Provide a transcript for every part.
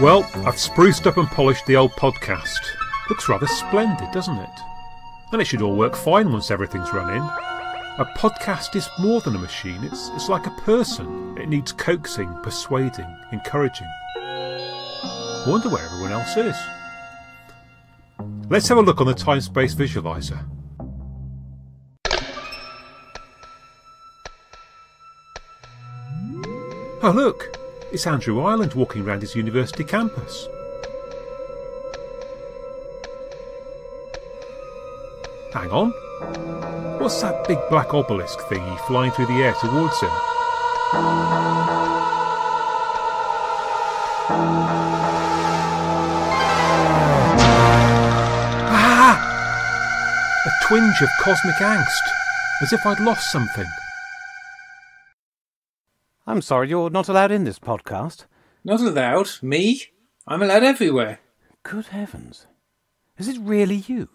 Well, I've spruced up and polished the old podcast. Looks rather splendid, doesn't it? And it should all work fine once everything's running. A podcast is more than a machine, it's like a person. It needs coaxing, persuading, encouraging. I wonder where everyone else is. Let's have a look on the time-space visualizer. Oh look, it's Andrew Ireland walking around his university campus. Hang on. What's that big black obelisk thingy flying through the air towards him? Ah! A twinge of cosmic angst, as if I'd lost something. I'm sorry, you're not allowed in this podcast. Not allowed? Me? I'm allowed everywhere. Good heavens. Is it really you?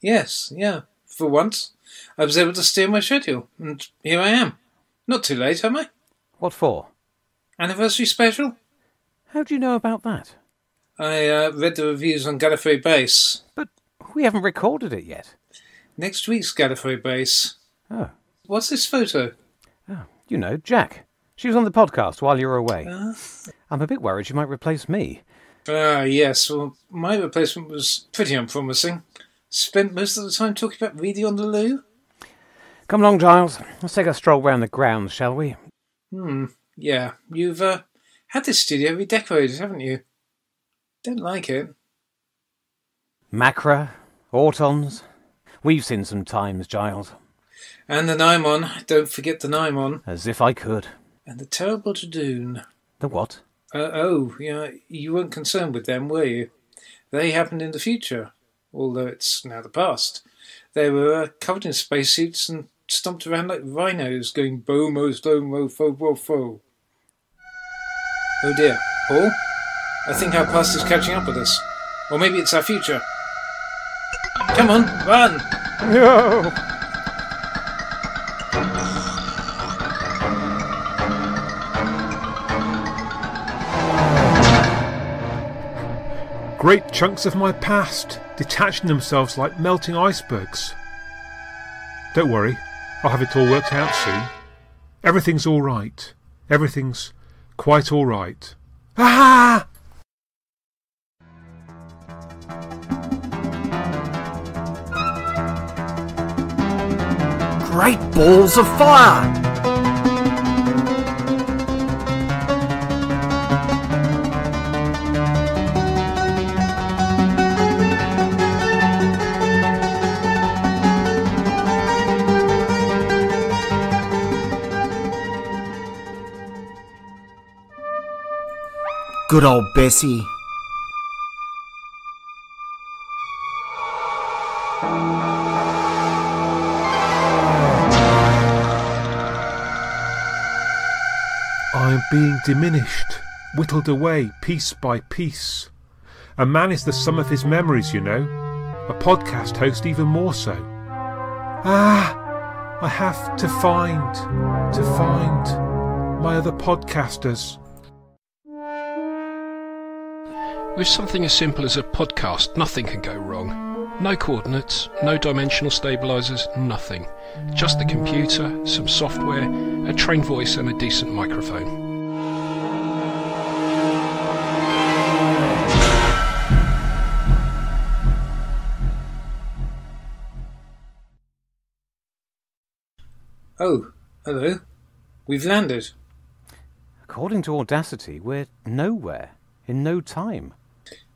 Yes, yeah. For once, I was able to steer my schedule, and here I am. Not too late, am I? What for? Anniversary special? How do you know about that? I read the reviews on Gallifrey Base. But we haven't recorded it yet. Next week's Gallifrey Base. Oh. What's this photo? Oh, you know, Jack. She was on the podcast while you were away. I'm a bit worried she might replace me. Yes. Well, my replacement was pretty unpromising. Spent most of the time talking about Reedy on the loo. Come along, Giles. Let's take a stroll round the grounds, shall we? Yeah. You've had this studio redecorated, haven't you? Don't like it. Macra, Autons. We've seen some times, Giles. And the Nymon. Don't forget the Nymon. As if I could. And the terrible Jadoon. The what? Yeah, you weren't concerned with them, were you? They happened in the future, although it's now the past. They were covered in spacesuits and stomped around like rhinos, going bomo, slow-mo, fo-fo-fo. Oh dear. Paul? I think our past is catching up with us. Or maybe it's our future. Come on, run! No! Great chunks of my past, detaching themselves like melting icebergs. Don't worry, I'll have it all worked out soon. Everything's all right. Everything's quite all right. Ah! Great balls of fire! Good old Bessie. I am being diminished, whittled away piece by piece. A man is the sum of his memories, you know. A podcast host even more so. I have to find my other podcasters. With something as simple as a podcast, nothing can go wrong. No coordinates, no dimensional stabilizers, nothing. Just the computer, some software, a trained voice and a decent microphone. Oh, hello. We've landed. According to Audacity, we're nowhere, in no time.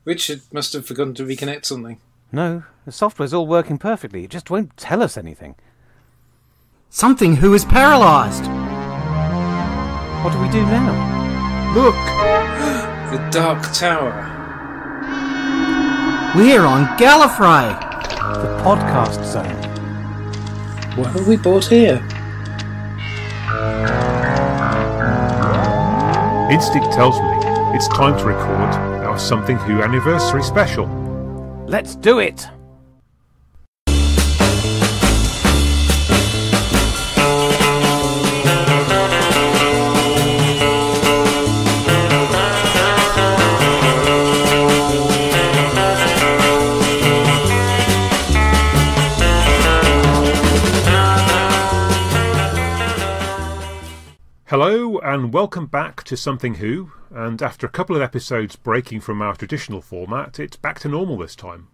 Richard must have forgotten to reconnect something. No, the software's all working perfectly. It just won't tell us anything. Something who is paralysed. What do we do now? Look! The Dark Tower. We're on Gallifrey. The podcast zone. What have we bought here? Instinct tells me it's time to record our Something Who anniversary special. Let's do it! and welcome back to Something Who. And after a couple of episodes breaking from our traditional format, it's back to normal this time.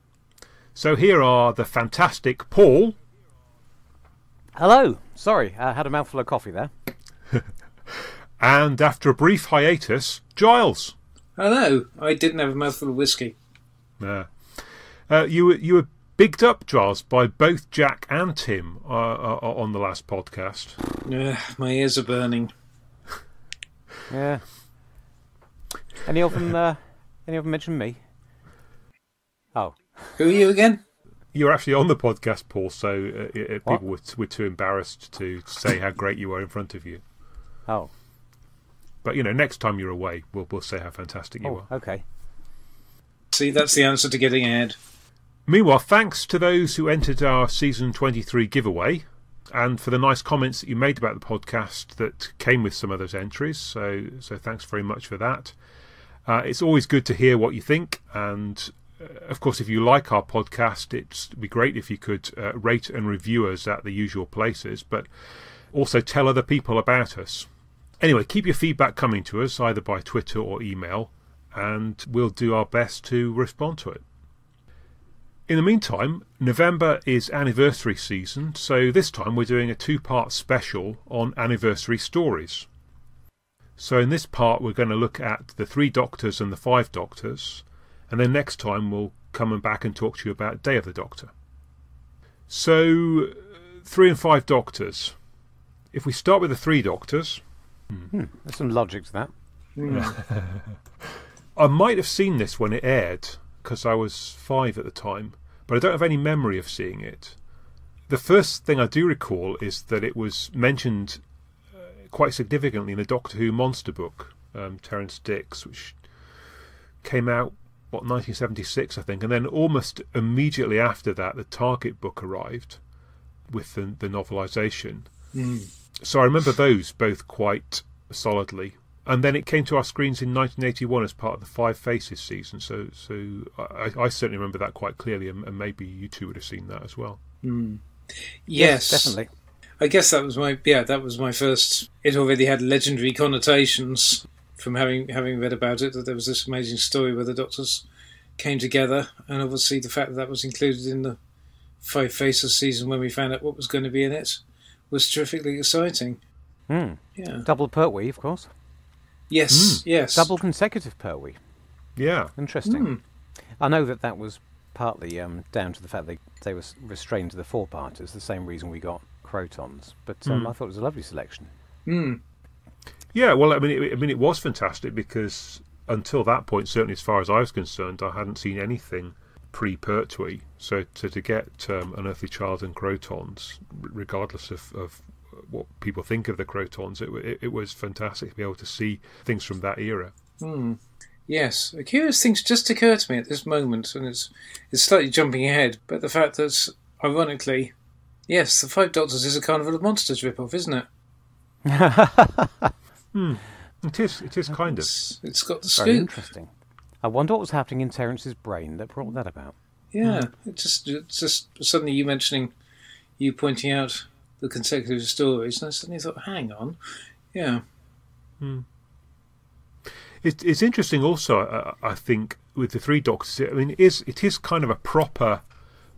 So here are the fantastic Paul. Hello. Sorry, I had a mouthful of coffee there. And after a brief hiatus, Giles. Hello. I didn't have a mouthful of whiskey. You were bigged up, Giles, by both Jack and Tim on the last podcast. My ears are burning. Yeah. Any of them mention me? Oh. Who are you again? You were actually on the podcast, Paul, so people were too embarrassed to say how great you were in front of you. Oh. But, next time you're away, we'll say how fantastic you are. Okay. See, that's the answer to getting ahead. Meanwhile, thanks to those who entered our Season 23 giveaway, and for the nice comments that you made about the podcast that came with some of those entries. So thanks very much for that. It's always good to hear what you think, and of course, if you like our podcast, it'd be great if you could rate and review us at the usual places, but also tell other people about us. Anyway, keep your feedback coming to us, either by Twitter or email, and we'll do our best to respond to it. In the meantime, November is anniversary season, so this time we're doing a 2-part special on anniversary stories. So in this part we're going to look at the 3 Doctors and the 5 Doctors, and then next time we'll come back and talk to you about Day of the Doctor. So, 3 and 5 Doctors. If we start with the 3 Doctors... There's some logic to that. I might have seen this when it aired, because I was 5 at the time, but I don't have any memory of seeing it. The first thing I do recall is that it was mentioned quite significantly in the Doctor Who monster book, Terrance Dicks, which came out, 1976, I think, and then almost immediately after that, the Target book arrived with the novelisation. So I remember those both quite solidly. And then it came to our screens in 1981 as part of the 5 Faces season. So I certainly remember that quite clearly, and maybe you two would have seen that as well. Yes, definitely. I guess that was my first. It already had legendary connotations from having read about it, that there was this amazing story where the Doctors came together, and obviously the fact that was included in the 5 Faces season when we found out what was going to be in it was terrifically exciting. Yeah. Double Pertwee, of course. Yes, yes. Double consecutive Pertwee. Yeah. Interesting. I know that was partly down to the fact they were restrained to the 4-parters, the same reason we got Crotons. But I thought it was a lovely selection. Yeah, well, I mean, it was fantastic because until that point, certainly as far as I was concerned, I hadn't seen anything pre-Pertwee. So to get Unearthly Child and Crotons, regardless of what people think of the Crotons, it was fantastic to be able to see things from that era. Yes, a curious thing just occurred to me at this moment, and it's slightly jumping ahead, but the fact that, ironically, yes, the 5 Doctors is a Carnival of Monsters rip-off, isn't it? It is kind of. It's got the Very scoop. interesting. I wonder what was happening in Terrence's brain that brought that about. Yeah, it's just suddenly you pointing out the consecutive stories, and I suddenly thought, hang on, yeah. It's interesting also, I think, with the 3 Doctors. I mean, it is kind of a proper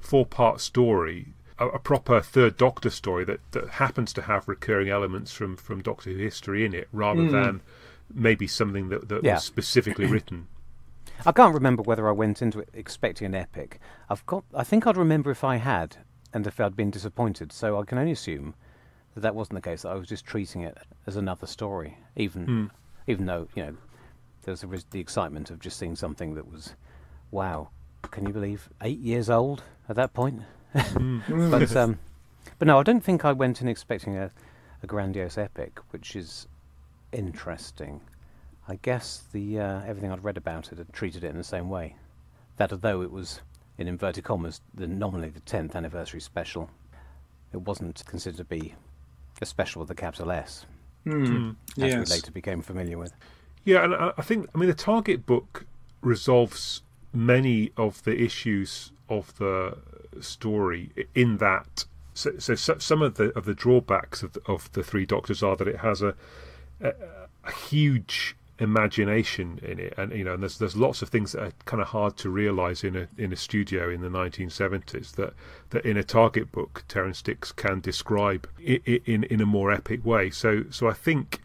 4-part story, a proper 3rd Doctor story that happens to have recurring elements from Doctor Who history in it, rather than maybe something that was specifically written. I can't remember whether I went into it expecting an epic. I think I'd remember if I had, and if I'd been disappointed. So I can only assume that wasn't the case. That I was just treating it as another story, even though there's the excitement of just seeing something that was, wow, can you believe 8 years old at that point? But no, I don't think I went in expecting a grandiose epic, which is interesting. I guess everything I'd read about it had treated it in the same way. That although it was, in inverted commas, nominally the 10th anniversary special, it wasn't considered to be a special with a capital S, as we later became familiar with. Yeah, and I think, the Target book resolves many of the issues of the story in that. So some of the drawbacks of the 3 Doctors are that it has a huge imagination in it, and and there's lots of things that are kind of hard to realise in a studio in the 1970s that in a Target book Terrance Dicks can describe in a more epic way. So I think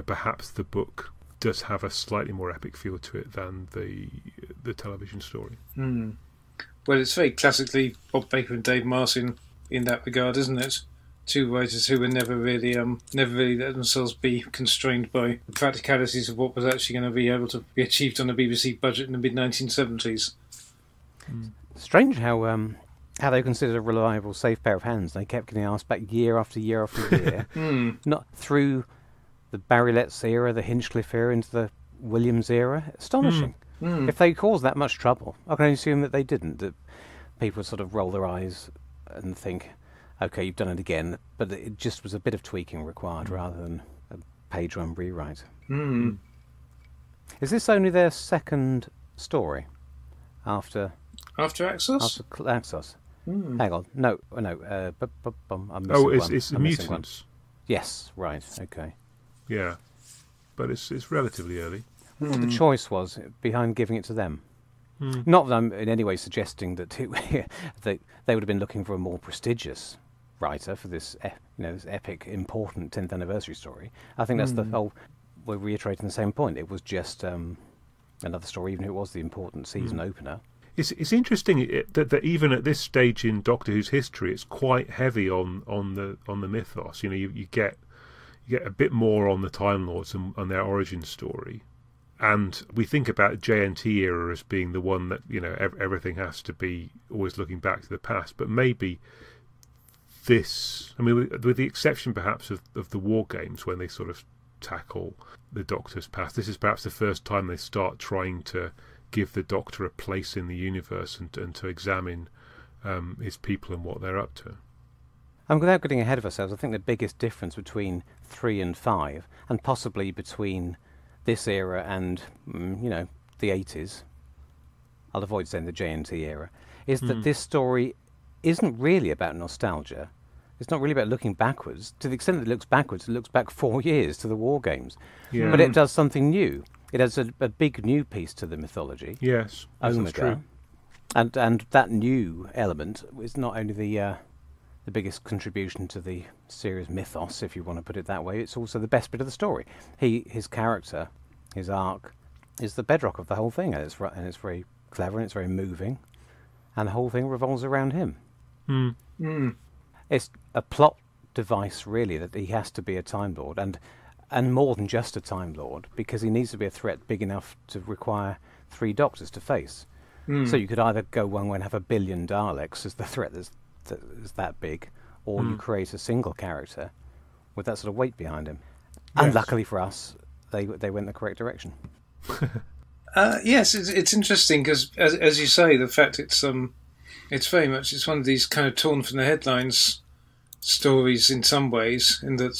perhaps the book does have a slightly more epic feel to it than the television story. Well, it's very classically Bob Baker and Dave Martin in that regard, isn't it? Two writers who were never really let themselves be constrained by the practicalities of what was actually going to be able to be achieved on a BBC budget in the mid-1970s. Strange how they considered a reliable, safe pair of hands. They kept getting asked back year after year after year. Not through the Barry Letts era, the Hinchcliffe era, into the Williams era. Astonishing. If they caused that much trouble, I can only assume that they didn't. That people would sort of roll their eyes and think, okay, you've done it again, but it just was a bit of tweaking required rather than a page-one rewrite. Is this only their second story after Axos? After Axos? Hang on, no. I'm missing one. It's I'm missing Mutants. one. Yes, right, okay. Yeah, but it's relatively early. What the choice was behind giving it to them? Not that I'm in any way suggesting that they would have been looking for a more prestigious writer for this, this epic, important 10th anniversary story. I think that's the whole. We're reiterating the same point. It was just another story, even if it was the important season opener. It's interesting that even at this stage in Doctor Who's history, it's quite heavy on the mythos. You get a bit more on the Time Lords and their origin story. And we think about JNT era as being the one that everything has to be always looking back to the past. But maybe this, with the exception perhaps of the War Games, when they sort of tackle the Doctor's past, this is perhaps the first time they start trying to give the Doctor a place in the universe and to examine his people and what they're up to. And without getting ahead of ourselves, I think the biggest difference between 3 and 5, and possibly between this era and, the 80s, I'll avoid saying the JNT era, is that this story isn't really about nostalgia. It's not really about looking backwards. To the extent that it looks backwards, it looks back 4 years to the War Games. Yeah. But it does something new. It has a big new piece to the mythology. Yes, Omega. that's true. And that new element is not only the biggest contribution to the series mythos, if you want to put it that way, it's also the best bit of the story. His character, his arc, is the bedrock of the whole thing, and it's very clever and it's very moving, and the whole thing revolves around him. It's a plot device, really, that he has to be a Time Lord, and more than just a Time Lord, because he needs to be a threat big enough to require 3 Doctors to face. So you could either go one way and have 1 billion Daleks as the threat that's that big, or you create a single character with that sort of weight behind him. Yes. And luckily for us, they went the correct direction. Yes, it's interesting because, as you say, the fact it's very much one of these kind of torn from the headlines stories in some ways, in that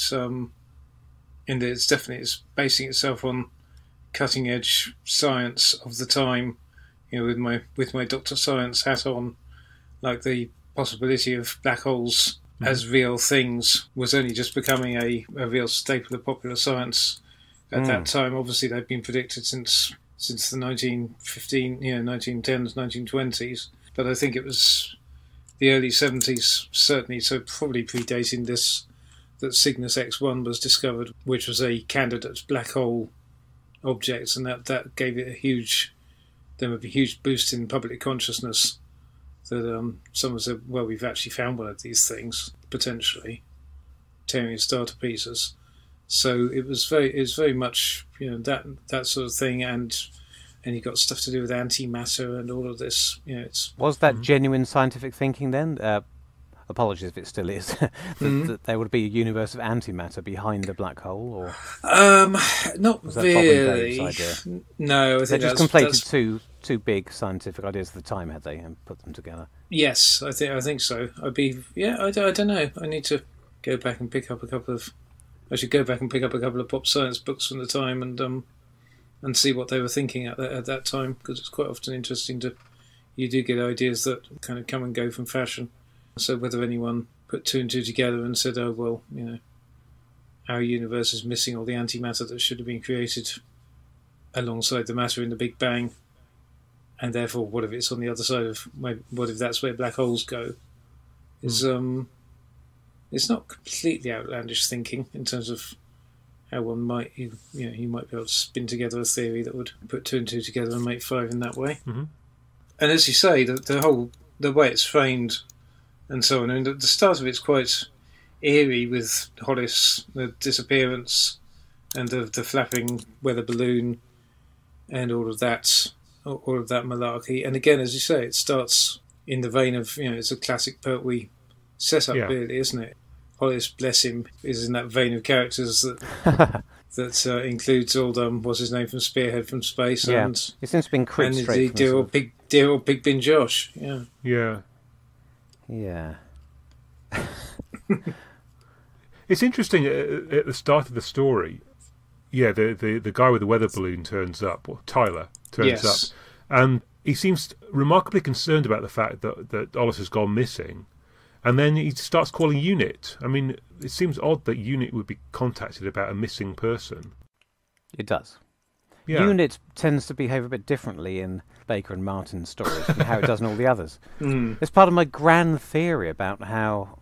it's basing itself on cutting edge science of the time. With my Dr. Science hat on, like the possibility of black holes as real things was only just becoming a real staple of popular science at that time. Obviously, they've been predicted since the 1910s, 1920s. But I think it was the early 70s, certainly, so probably predating this, that Cygnus X1 was discovered, which was a candidate black hole object, and that gave it a huge boost in public consciousness. That someone said, well, we've actually found one of these things, potentially, tearing a star to pieces. So it was very much, that sort of thing, and you got stuff to do with antimatter and all of this. Was that genuine scientific thinking then? Apologies if it still is. that there would be a universe of antimatter behind the black hole, or not was that really. Bob and Dave's idea? No, I think they just conflated two big scientific ideas at the time, had they, and put them together? Yes, I think so. I don't know. I need to go back and pick up a couple of. I should go back and pick up a couple of pop science books from the time and see what they were thinking at that time, because it's quite often interesting you do get ideas that kind of come and go from fashion. So whether anyone put 2 and 2 together and said, oh well, our universe is missing all the antimatter that should have been created alongside the matter in the Big Bang, and therefore, what if it's on the other side of? What if that's where black holes go? It's not completely outlandish thinking in terms of how one might, you might be able to spin together a theory that would put 2 and 2 together and make 5 in that way. Mm-hmm. And as you say, the way it's framed and so on. And the start of it's quite eerie with Hollis, the disappearance, and the flapping weather balloon, and all of that malarkey. And again, as you say, it starts in the vein of, it's a classic Pertwee setup, really, isn't it? Hollis, bless him, is in that vein of characters that includes old what's his name from Spearhead from Space, and it seems to be Crick and straight dear old Big Bin Josh, Yeah. It's interesting at the start of the story. Yeah, the guy with the weather balloon turns up, or Tyler turns up, and he seems remarkably concerned about the fact that Hollis has gone missing. And then he starts calling UNIT. I mean, it seems odd that UNIT would be contacted about a missing person. It does. Yeah. UNIT tends to behave a bit differently in Baker and Martin's stories from how it does in all the others. It's part of my grand theory about how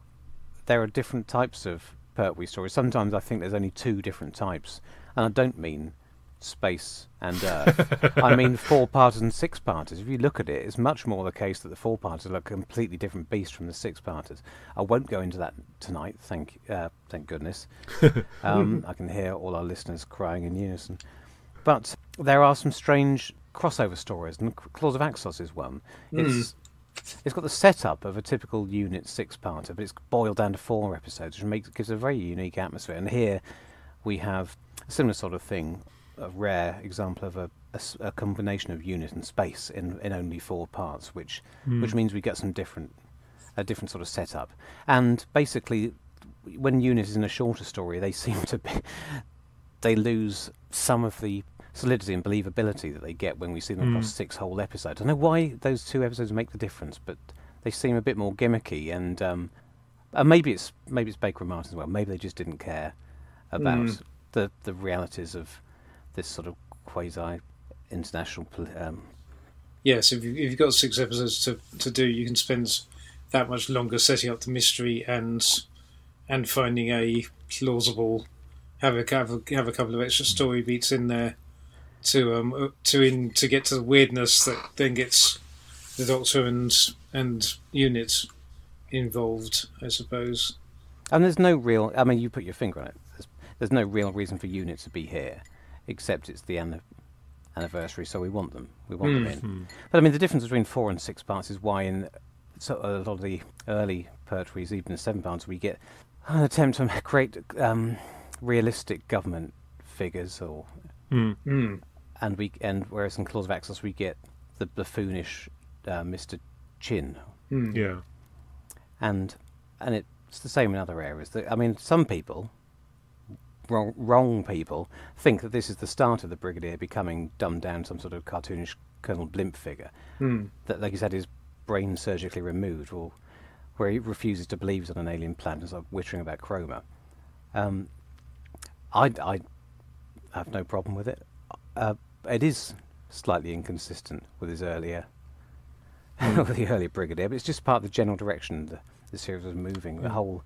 there are different types of Pertwee stories. Sometimes I think there's only 2 different types. And I don't mean space and Earth. I mean 4-parters and 6-parters. If you look at it, it's much more the case that the 4-parters are a completely different beast from the 6-parters. I won't go into that tonight, thank goodness. I can hear all our listeners crying in unison. But there are some strange crossover stories, and Claws of Axos is one. It's got the setup of a typical UNIT 6-parter, but it's boiled down to 4 episodes, which gives a very unique atmosphere. And here we have a similar sort of thing, a rare example of a combination of UNIT and space in only 4 parts, which means we get a different sort of setup. And basically, when UNIT is in a shorter story, they lose some of the solidity and believability that they get when we see them across 6 whole episodes. I don't know why those 2 episodes make the difference, but they seem a bit more gimmicky, and maybe it's Baker and Martin as well. Maybe they just didn't care about the realities of this sort of quasi-international... Yes, if you've got 6 episodes to do, you can spend that much longer setting up the mystery and finding a plausible... Have a couple of extra story beats in there to get to the weirdness that then gets the Doctor and UNIT involved, I suppose. And there's no real... I mean, you put your finger on it. There's no real reason for UNIT to be here, except it's the anniversary, so we want them. We want them in. But I mean, the difference between 4 and 6 parts is why in a lot of the early Pertwees, even in 7 parts, we get an attempt to create realistic government figures, or and whereas in Claws of Axos we get the buffoonish Mr. Chin. Yeah, and it's the same in other areas. I mean, some people. Wrong people think that this is the start of the Brigadier becoming dumbed down, some sort of cartoonish Colonel Blimp figure that, like you said, is brain surgically removed, or where he refuses to believe he's on an alien planet and starts wittering about chroma. I have no problem with it. It is slightly inconsistent with his earlier with the earlier Brigadier, but it's just part of the general direction the series was moving. The whole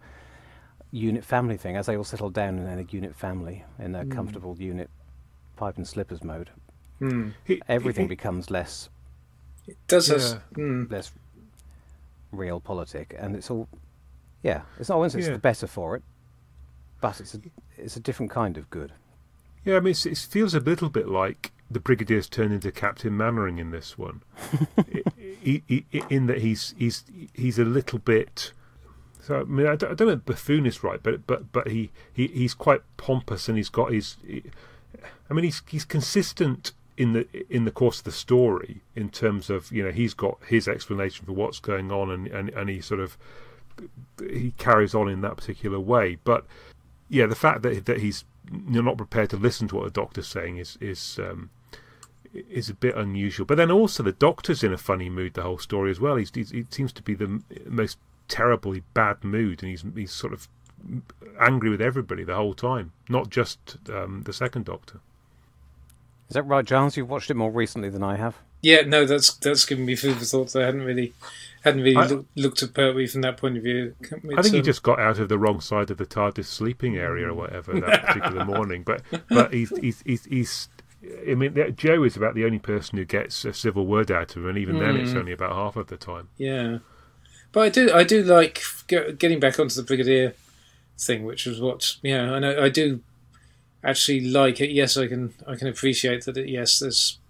UNIT family thing, as they all settle down in a UNIT family in a comfortable UNIT pipe and slippers mode, everything becomes less. It does less realpolitik, and it's all. Yeah, it's not. It's the better for it, but it's a different kind of good. Yeah, I mean, it feels a little bit like the Brigadier's turned into Captain Mannering in this one, in that he's a little bit. So I mean, I don't know if buffoon is right, but he's quite pompous, and he's got his. I mean, he's consistent in the course of the story in terms of, he's got his explanation for what's going on, and he sort of he carries on in that particular way. But yeah, the fact that he's not prepared to listen to what the Doctor's saying is a bit unusual. But then also the Doctor's in a funny mood the whole story as well. He seems to be the most terribly bad mood, and he's sort of angry with everybody the whole time, not just the second Doctor. Is that right, Giles? You've watched it more recently than I have. Yeah, no, that's given me food for thought. I hadn't really looked at Pertwee from that point of view. I think he just got out of the wrong side of the TARDIS sleeping area or whatever that particular morning. But he's. I mean, Joe is about the only person who gets a civil word out of him, and even then, it's only about half of the time. Yeah, but I do like getting back onto the Brigadier thing, which was what. Yeah, I do actually like it. Yes, I can appreciate that. Yes, there's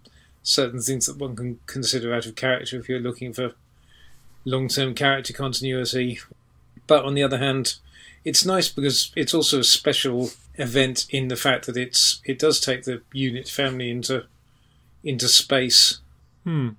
certain things that one can consider out of character if you're looking for long-term character continuity. But on the other hand, it's nice because it's also a special event in the fact that it does take the unit family into space and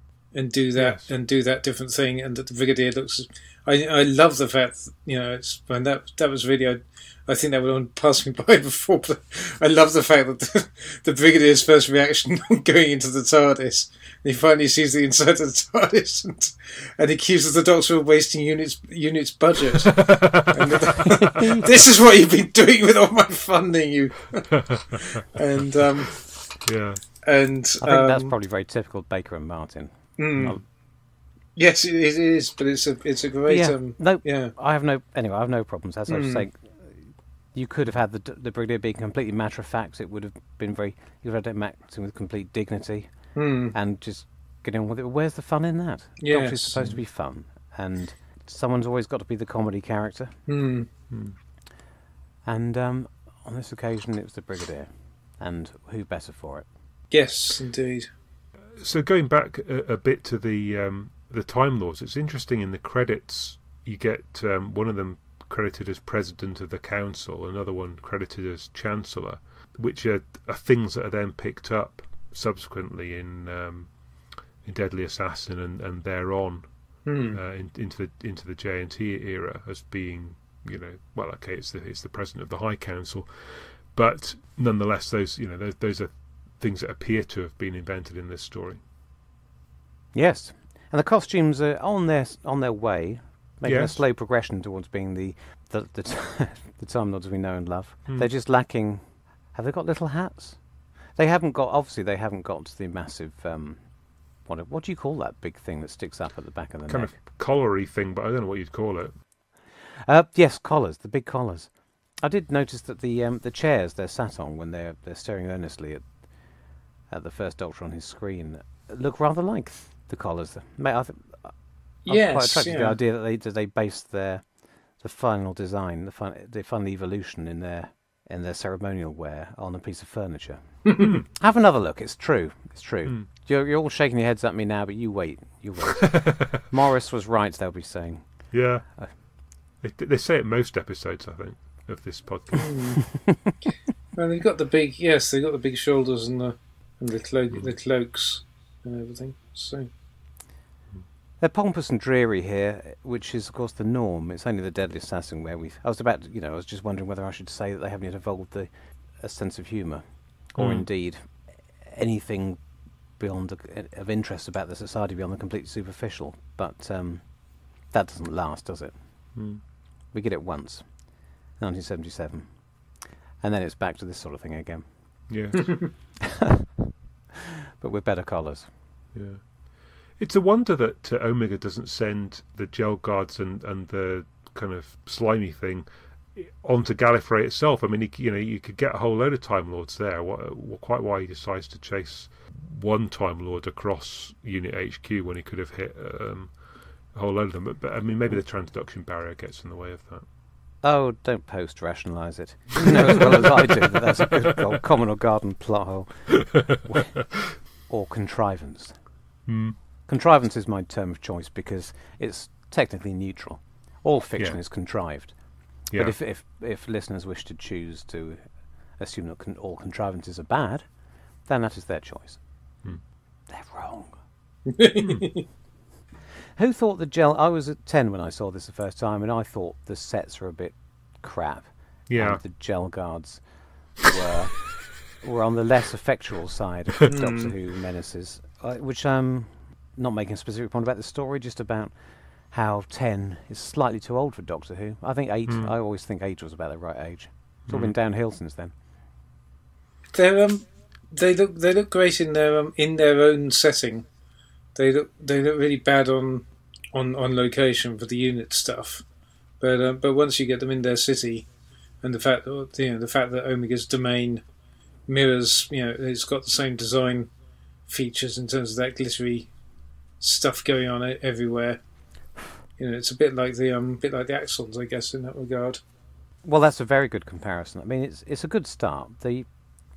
do that different thing, and that the Brigadier looks. I love the fact that, that was really. I think that would pass me by before, but I love the fact that the Brigadier's first reaction going into the TARDIS, he finally sees the inside of the TARDIS and accuses the Doctor of wasting units budget. This is what you've been doing with all my funding, you. And yeah, and I think that's probably very typical of Baker and Martin. Yes, it is, but it's a great. I have no problems. As I was saying, you could have had the Brigadier being completely matter of fact. It would have been you would have had him acting with complete dignity and just getting on with it. Where's the fun in that? Yes. Doctor's supposed to be fun, and someone's always got to be the comedy character. And on this occasion, it was the Brigadier, and who better for it? Yes, indeed. So going back a bit to the Time Lords, it's interesting in the credits you get one of them credited as President of the Council, another one credited as Chancellor, which are things that are then picked up subsequently in Deadly Assassin and thereon into the JNT era as being, it's the President of the High Council, but nonetheless those are things that appear to have been invented in this story. Yes, and the costumes are on their way, making a slow progression towards being the Time Lords we know and love. They're just lacking. Have they got little hats? They haven't got the massive. What do you call that big thing that sticks up at the back of the neck? Kind of collar-y thing, but I don't know what you'd call it. Yes, collars. The big collars. I did notice that the chairs they're sat on when they're staring earnestly at the first Doctor on his screen look rather like the collars. I'm quite attracted to the idea that they based the final design, the final evolution in their ceremonial wear on a piece of furniture. Have another look. It's true. You're all shaking your heads at me now, but you wait. Morris was right. They'll be saying. Yeah, they say it most episodes, I think, of this podcast. Well, they've got the big shoulders and the cloaks and everything. So. They're pompous and dreary here, which is, of course, the norm. It's only the Deadly Assassin where I was just wondering whether I should say that they haven't yet evolved a sense of humour, or indeed anything beyond of interest about the society beyond the completely superficial. But that doesn't last, does it? We get it once, 1977, and then it's back to this sort of thing again. Yeah. But with better collars. Yeah. It's a wonder that Omega doesn't send the gel guards and the kind of slimy thing onto Gallifrey itself. I mean, you could get a whole load of Time Lords there. Quite why he decides to chase one Time Lord across Unit HQ when he could have hit a whole load of them. But I mean, maybe the transduction barrier gets in the way of that. Oh, don't post-rationalise it. You know as well as I do that that's a good old Common or Garden plot hole. Or contrivance. Contrivance is my term of choice because it's technically neutral. All fiction is contrived. Yeah. But if listeners wish to choose to assume that all contrivances are bad, then that is their choice. They're wrong. Who thought the gel... I was at 10 when I saw this the first time, and I thought the sets were a bit crap. Yeah. And the gel guards were on the less effectual side of Doctor Who menaces, which I'm not making a specific point about the story, just about how 10 is slightly too old for Doctor Who. I think 8. I always think 8 was about the right age. It's all been downhill since then. They look great in their own setting. They look really bad on location for the unit stuff, but once you get them in their city, and the fact that Omega's domain mirrors, it's got the same design features in terms of that glittery stuff going on everywhere. It's a bit like the Axons, I guess, in that regard. Well, that's a very good comparison. I mean, it's a good start.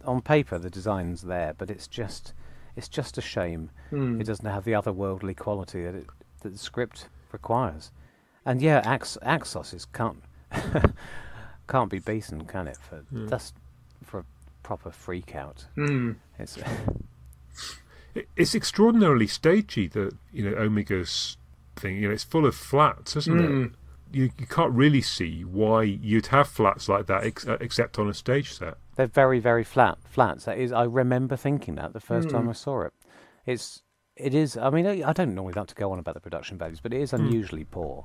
On paper, the design's there, but it's just a shame it doesn't have the otherworldly quality that the script requires. And yeah, Axos can't be beaten, can it? That's for a proper freak out. It's extraordinarily stagey, that Omega's thing. It's full of flats, isn't it? You can't really see why you'd have flats like that except on a stage set. They're very, very flats. That is, I remember thinking that the first time I saw it. It is. I mean, I don't normally like to go on about the production values, but it is unusually poor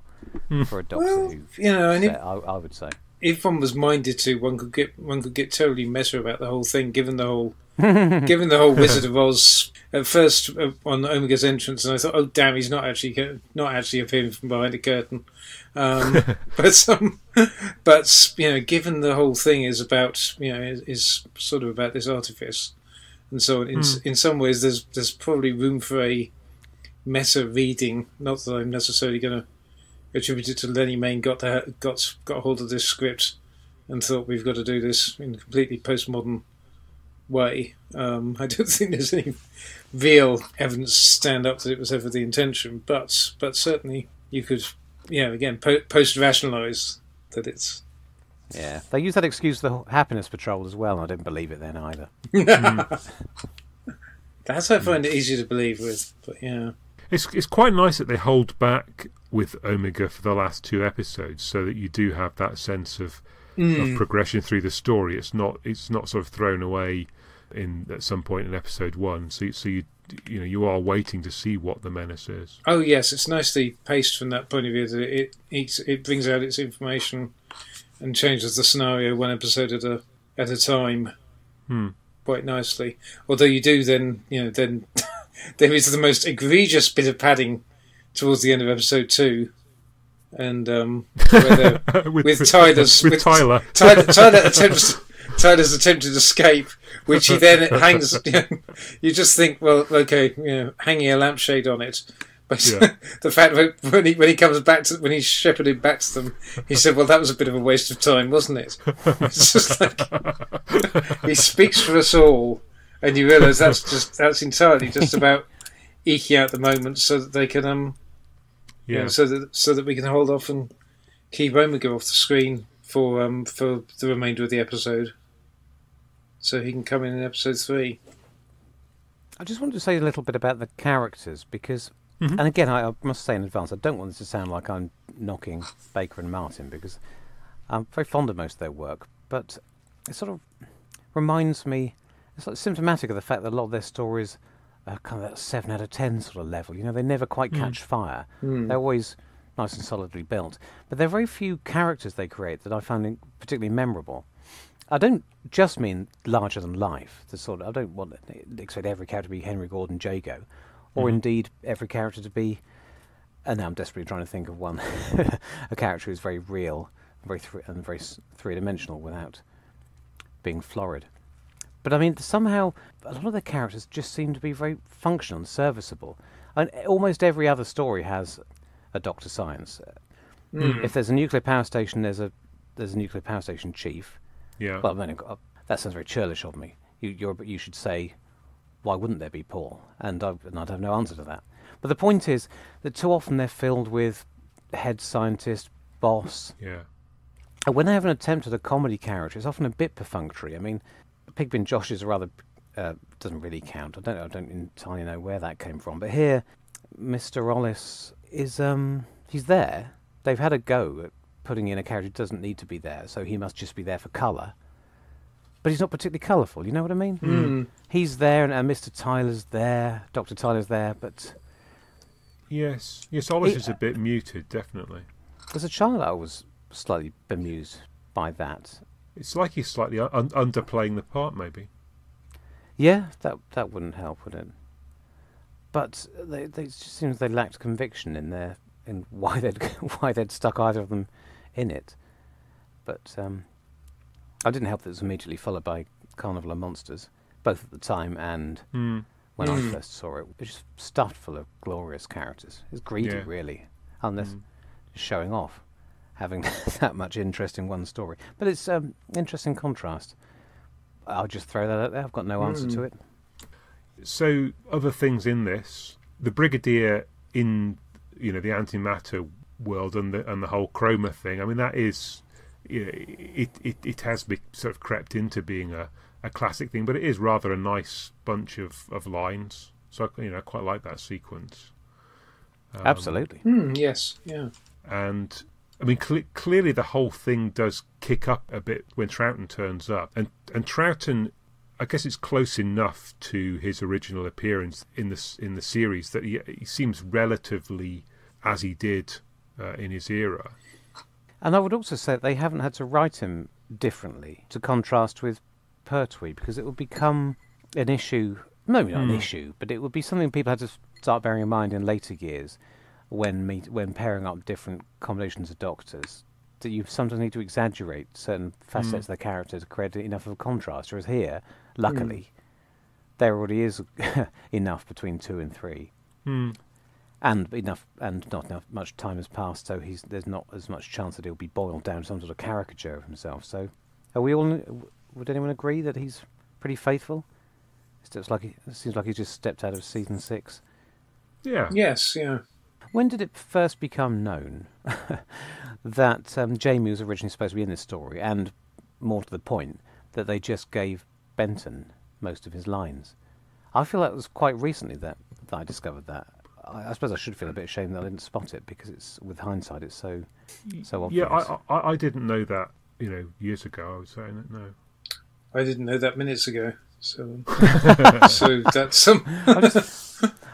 for a Doctor Who set, I would say. If one was minded to, one could get totally meta about the whole thing, given the whole Wizard of Oz. At first, on Omega's entrance, and I thought, oh damn, he's not actually appearing from behind a curtain. But given the whole thing is about is sort of about this artifice, and so on, in some ways there's probably room for a meta reading. Not that I'm necessarily going to attribute it to Lenny Mayne got hold of this script and thought we've got to do this in a completely postmodern way. I don't think there's any real evidence to stand up that it was ever the intention, but certainly you could, again, post-rationalise that it's... Yeah, they use that excuse, the Happiness Patrol, as well, and I didn't believe it then either. That's I find it easy to believe with, but yeah. It's quite nice that they hold back with Omega for the last 2 episodes, so that you do have that sense of progression through the story. It's not sort of thrown away at some point in episode 1. So you are waiting to see what the menace is. Oh yes, it's nicely paced from that point of view. That it brings out its information and changes the scenario one episode at a time quite nicely. Although you do then there is the most egregious bit of padding towards the end of episode 2, and with Tyler. Tyler's attempted escape, which he then hangs. You just think, well, okay, hanging a lampshade on it. But the fact that when he comes back when he's shepherded back to them, he said, "Well, that was a bit of a waste of time, wasn't it?" It's just like he speaks for us all, and you realise that's entirely just about eking out the moment so that they can so that we can hold off and keep Omega off the screen for the remainder of the episode, so he can come in episode 3. I just wanted to say a little bit about the characters, because, and again, I must say in advance, I don't want this to sound like I'm knocking Baker and Martin, because I'm very fond of most of their work, but it sort of reminds me, it's like symptomatic of the fact that a lot of their stories are kind of that 7 out of 10 sort of level. They never quite catch fire. They're always nice and solidly built. But there are very few characters they create that I find particularly memorable. I don't just mean larger than life. I don't want to expect every character to be Henry Gordon Jago, or indeed every character to be... And now I'm desperately trying to think of one. A character who's very real and very three-dimensional without being florid. But I mean, somehow, a lot of the characters just seem to be very functional and serviceable. And almost every other story has a Dr. Science. If there's a nuclear power station, there's a nuclear power station chief. Yeah. Well, that sounds very churlish of me. You should say, why wouldn't there be, Paul? And I'd have no answer to that. But the point is that too often they're filled with head scientist, boss. Yeah. And when they have an attempt at a comedy character, it's often a bit perfunctory. I mean, Pigpen Josh is rather doesn't really count. I don't entirely know where that came from. But here, Mr. Ollis is he's there. They've had a go at putting in a character who doesn't need to be there, so he must just be there for colour. But he's not particularly colourful. You know what I mean? He's there, and Mr. Tyler's there, Dr. Tyler's there, but Yes, Olive is a bit muted, definitely. As a child, I was slightly bemused by that. It's like he's slightly underplaying the part, maybe. Yeah, that wouldn't help, would it? But it just seems they lacked conviction in why they'd stuck either of them in it. But I didn't help that it was immediately followed by Carnival of Monsters, both at the time and when I first saw it. It was just stuffed full of glorious characters. It's greedy, really, unless just showing off, having that much interest in one story. But it's interesting contrast. I'll just throw that out there. I've got no answer to it. So, other things in this, the Brigadier in the antimatter world and the whole chroma thing. I mean, that is, it has sort of crept into being a classic thing, but it is rather a nice bunch of lines. So I quite like that sequence. Absolutely. Yes. Yeah. And I mean, clearly the whole thing does kick up a bit when Troughton turns up, and Troughton, I guess it's close enough to his original appearance in the series that he seems relatively as he did in his era. And I would also say that they haven't had to write him differently to contrast with Pertwee, because it would become an issue, maybe not an issue, but it would be something people had to start bearing in mind in later years when pairing up different combinations of Doctors, that you sometimes need to exaggerate certain facets of the character to create enough of a contrast. Whereas here, luckily, there already is enough between 2 and 3. And not enough much time has passed, so there's not as much chance that he'll be boiled down to some sort of caricature of himself. So, would anyone agree that he's pretty faithful? It seems like he's just stepped out of season 6. Yeah. Yes. Yeah. When did it first become known that Jamie was originally supposed to be in this story, and more to the point, that they just gave Benton most of his lines? I feel that was quite recently that I discovered that. I suppose I should feel a bit ashamed that I didn't spot it, because with hindsight it's so obvious. Yeah, I didn't know that years ago. I was saying that no. I didn't know that minutes ago. So so that's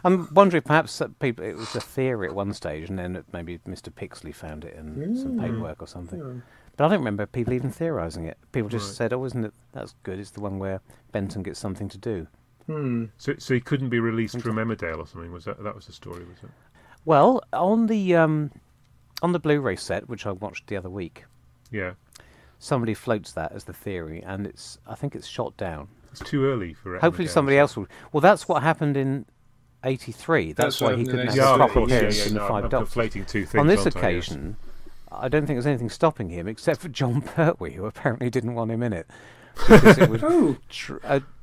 I'm wondering perhaps that it was a theory at one stage, and then maybe Mr. Pixley found it in some paperwork or something. Yeah. But I don't remember people even theorising it. People just said, "Oh, isn't it? That's good. It's the one where Benton gets something to do." So he couldn't be released from Emmerdale or something? Was that was the story? Was it? Well, on the Blu-ray set, which I watched the other week, somebody floats that as the theory, and I think it's shot down. It's too early for Emmerdale. Hopefully somebody else will. Well, that's what happened in '83. That's why he couldn't have a proper appearance in the Five Doctors. Conflating two things, on this occasion, I don't think there's anything stopping him except for John Pertwee, who apparently didn't want him in it because it would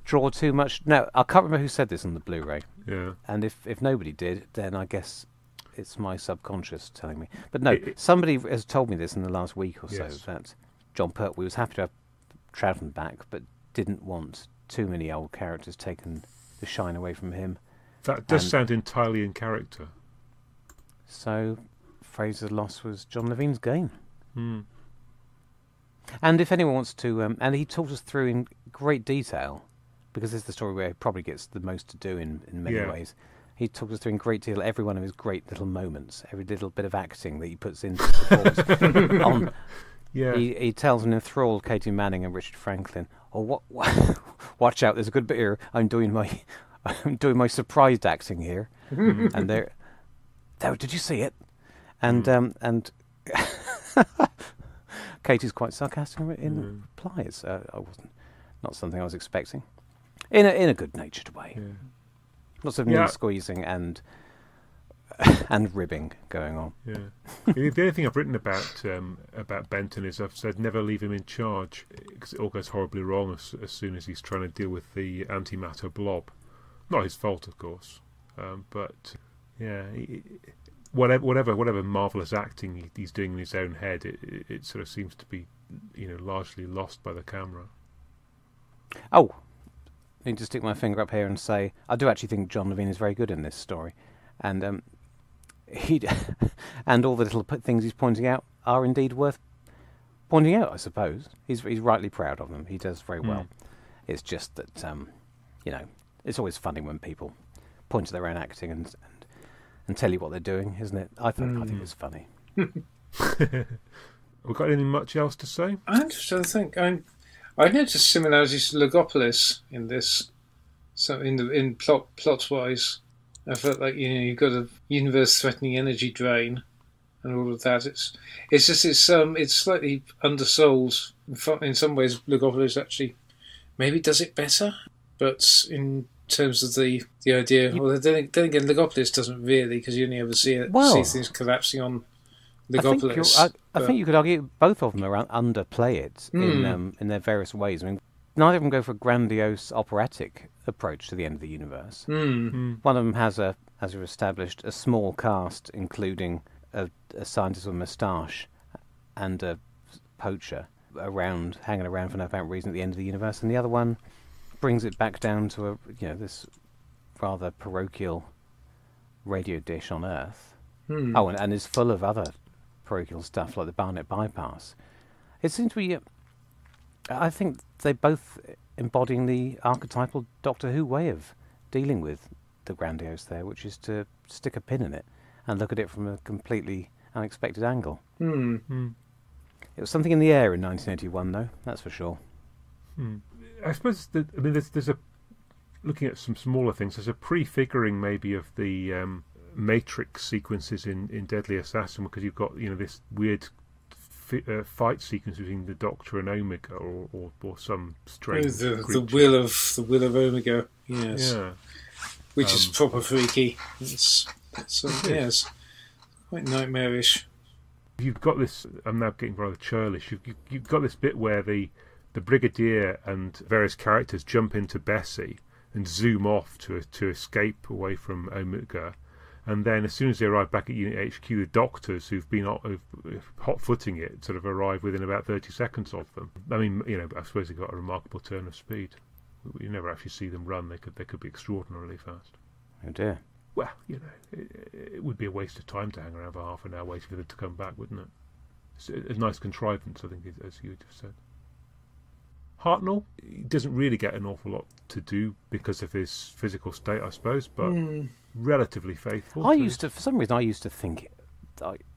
draw too much. No, I can't remember who said this on the Blu-ray. Yeah. And if nobody did, then I guess it's my subconscious telling me. But no, somebody has told me this in the last week or so, that John Pertwee was happy to have Troughton back, but didn't want too many old characters taken the shine away from him. That does sound entirely in character. So Fraser's loss was John Levine's gain. And if anyone wants to, and he talks us through in great detail, because this is the story where he probably gets the most to do in many ways. He talks us through in great detail every one of his great little moments, every little bit of acting that he puts into his performance. He tells an enthralled Katie Manning and Richard Franklin, "Oh, watch out! There's a good bit here. I'm doing my surprised acting here." And there, did you see it? And Katie's quite sarcastic in reply. It's not something I was expecting. In a good-natured way. Yeah. Lots of knee squeezing and ribbing going on. Yeah. The only thing I've written about Benton is I've said never leave him in charge, because it all goes horribly wrong as soon as he's trying to deal with the antimatter blob. Not his fault, of course, but yeah, whatever marvelous acting he's doing in his own head, it sort of seems to be largely lost by the camera. Oh. I need to stick my finger up here and say I do actually think John Levine is very good in this story, and and all the little things he's pointing out are indeed worth pointing out. I suppose he's rightly proud of them. He does very well. It's just that it's always funny when people point to their own acting and and tell you what they're doing, isn't it? I think it's funny. We got anything much else to say? I'm just trying to think. I noticed similarities to Logopolis in this. So in plot wise, I felt like you've got a universe-threatening energy drain, and all of that. It's slightly undersold. In some ways, Logopolis actually maybe does it better, but in terms of the idea, well, then again, Logopolis doesn't really, because you only ever see things collapsing on Logopolis. I think you could argue both of them underplay it in their various ways. I mean, neither of them go for a grandiose operatic approach to the end of the universe. One of them has, as we've established, a small cast, including a scientist with a moustache and a poacher hanging around for no apparent reason at the end of the universe, and the other one brings it back down to this rather parochial radio dish on Earth. Oh, and is full of other parochial stuff like the Barnet bypass. It seems to be. I think they both embodying the archetypal Doctor Who way of dealing with the grandiose there, which is to stick a pin in it and look at it from a completely unexpected angle. It was something in the air in 1981, though, that's for sure. I suppose there's a looking at some smaller things. There's a prefiguring maybe of the Matrix sequences in Deadly Assassin, because you've got this weird fight sequence between the Doctor and Omega, or some strange the will of Omega, yes, which is proper freaky. It's yes, quite nightmarish. You've got this. I'm now getting rather churlish. You've got this bit where the Brigadier and various characters jump into Bessie and zoom off to escape away from Omega, and then as soon as they arrive back at Unit HQ, the Doctors who've been hot-footing it sort of arrive within about 30 seconds of them. I mean, I suppose they've got a remarkable turn of speed. You never actually see them run. They could be extraordinarily fast. Oh dear. Well, it would be a waste of time to hang around for half an hour waiting for them to come back, wouldn't it? It's a nice contrivance, I think, as you just said. Hartnell, he doesn't really get an awful lot to do because of his physical state, I suppose, but relatively faithful. For some reason, I used to think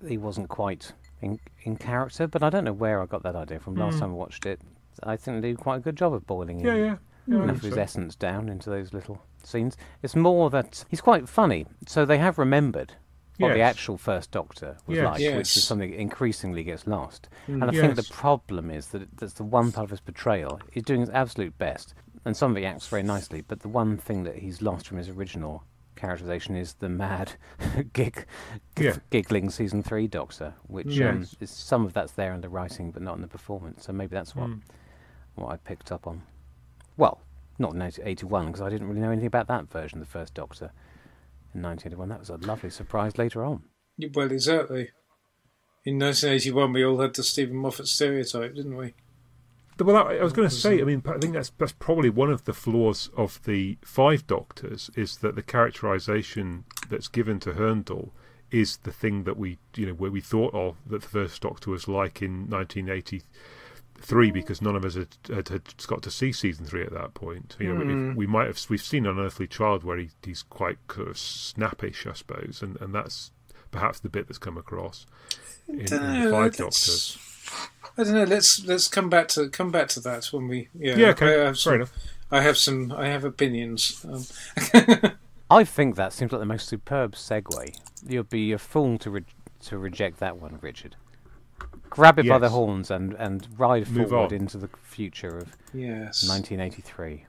he wasn't quite in character, but I don't know where I got that idea from. Last time I watched it, I think they did quite a good job of boiling enough of his essence down into those little scenes. It's more that he's quite funny, so they have remembered what the actual First Doctor was like, which is something that increasingly gets lost. And I think the problem is that that's the one part of his portrayal. He's doing his absolute best, and some of it acts very nicely, but the one thing that he's lost from his original characterisation is the mad giggling season 3 Doctor, which is, some of that's there in the writing but not in the performance, so maybe that's what I picked up on. Well, not in 1981, because I didn't really know anything about that version of the First Doctor in 1981. That was a lovely surprise later on. Well, exactly. In 1981, we all had the Stephen Moffat stereotype, didn't we? Well, I was going to say, I think that's probably one of the flaws of the 5 Doctors, is that the characterisation that's given to Herndl is the thing that we thought of that the First Doctor was like in 1983, because none of us had got to see season 3 at that point. We've seen Unearthly Child where he's quite kind of snappish, I suppose, and that's perhaps the bit that's come across in the 5 Doctors. I don't know. Let's come back to that when we. Okay. Fair enough. I have opinions. I think that seems like the most superb segue. You'd be a fool to reject that one, Richard. Grab it by the horns and ride forward into the future of 1983.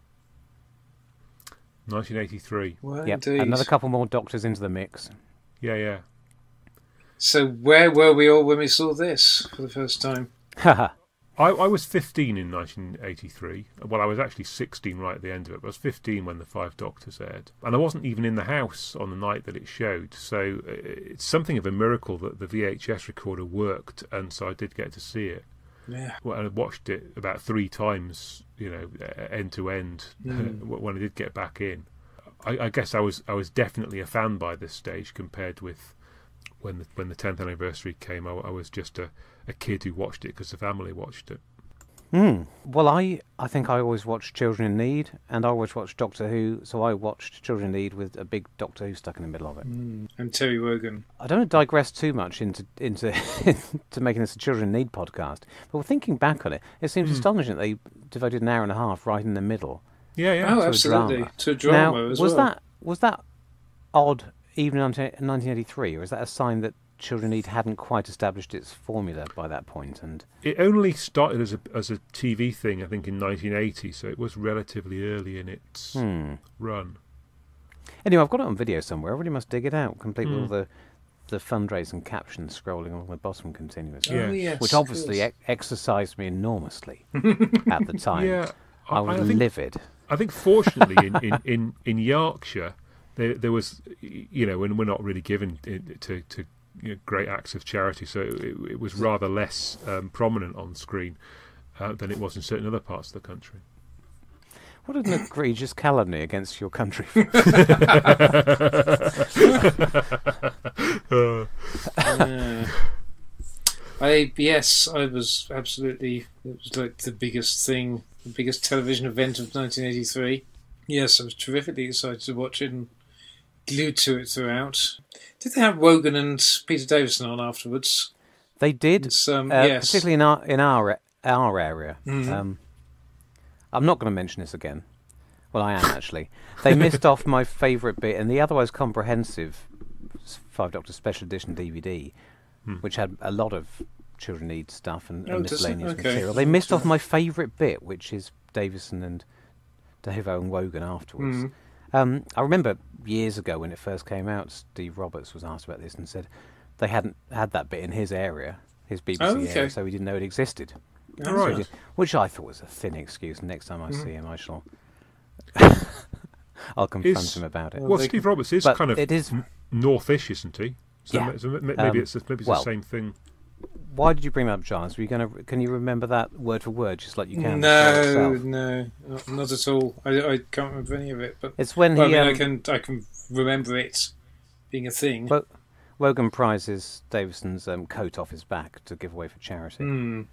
1983. Well, yep. indeed. Another couple more Doctors into the mix. Yeah. So where were we all when we saw this for the first time? I was 15 in 1983. Well, I was actually 16 right at the end of it, but I was 15 when the 5 Doctors aired. And I wasn't even in the house on the night that it showed, so it's something of a miracle that the VHS recorder worked, and so I did get to see it. Yeah. Well, I watched it about 3 times, end to end, when I did get back in. I guess I was definitely a fan by this stage compared with when the 10th anniversary came. I was just a kid who watched it because the family watched it. Well, I think I always watched Children in Need, and I always watched Doctor Who, so I watched Children in Need with a big Doctor Who stuck in the middle of it. And Terry Wogan. I don't want to digress too much into to making this a Children in Need podcast, but thinking back on it, it seems astonishing that they devoted an hour and a half right in the middle. Yeah. Oh, to a absolutely. drama. To a drama Now, as was well. that odd even in 1983, or is that a sign that Children in Need hadn't quite established its formula by that point? And It only started as a TV thing, I think, in 1980, so it was relatively early in its run. anyway, I've got it on video somewhere. I really must dig it out, complete with all the fundraising captions scrolling along the bottom continuously, Yeah. Oh, yes, which of obviously course. exercised me enormously at the time. Yeah, I was think, livid. I think fortunately in Yorkshire there was, and we're not really given to great acts of charity, so it was rather less prominent on screen than it was in certain other parts of the country. What an egregious calumny against your country. I was absolutely. It was like the biggest thing, the biggest television event of 1983. Yes, I was terrifically excited to watch it and glued to it throughout. Did they have Wogan and Peter Davison on afterwards? They did, It's, yes. particularly in our area. I'm not going to mention this again. Well, I am actually. They missed off my favourite bit in the otherwise comprehensive Five Doctor Special Edition DVD, which had a lot of Children Need stuff and Oh, does it? miscellaneous Okay. material. They missed off my favourite bit, which is Davison and Davo and Wogan afterwards. I remember years ago when it first came out, Steve Roberts was asked about this and said they hadn't had that bit in his area, his BBC Oh, okay. area, so he didn't know it existed. Oh, Right. So he did- which I thought was a thin excuse. Next time I see him, I shall. I'll confront Is- him about it. Well, they- Steve Roberts is But kind of it is. northish, isn't he? So, Yeah. so maybe it's well, the same thing. Why did you bring that up, Giles? Were you going to? Can you remember that word for word, just like you can? the No, story itself? no, not at all. I can't remember any of it. But It's when well, he. I can remember it being a thing. Wo- Wogan prizes Davison's coat off his back to give away for charity. And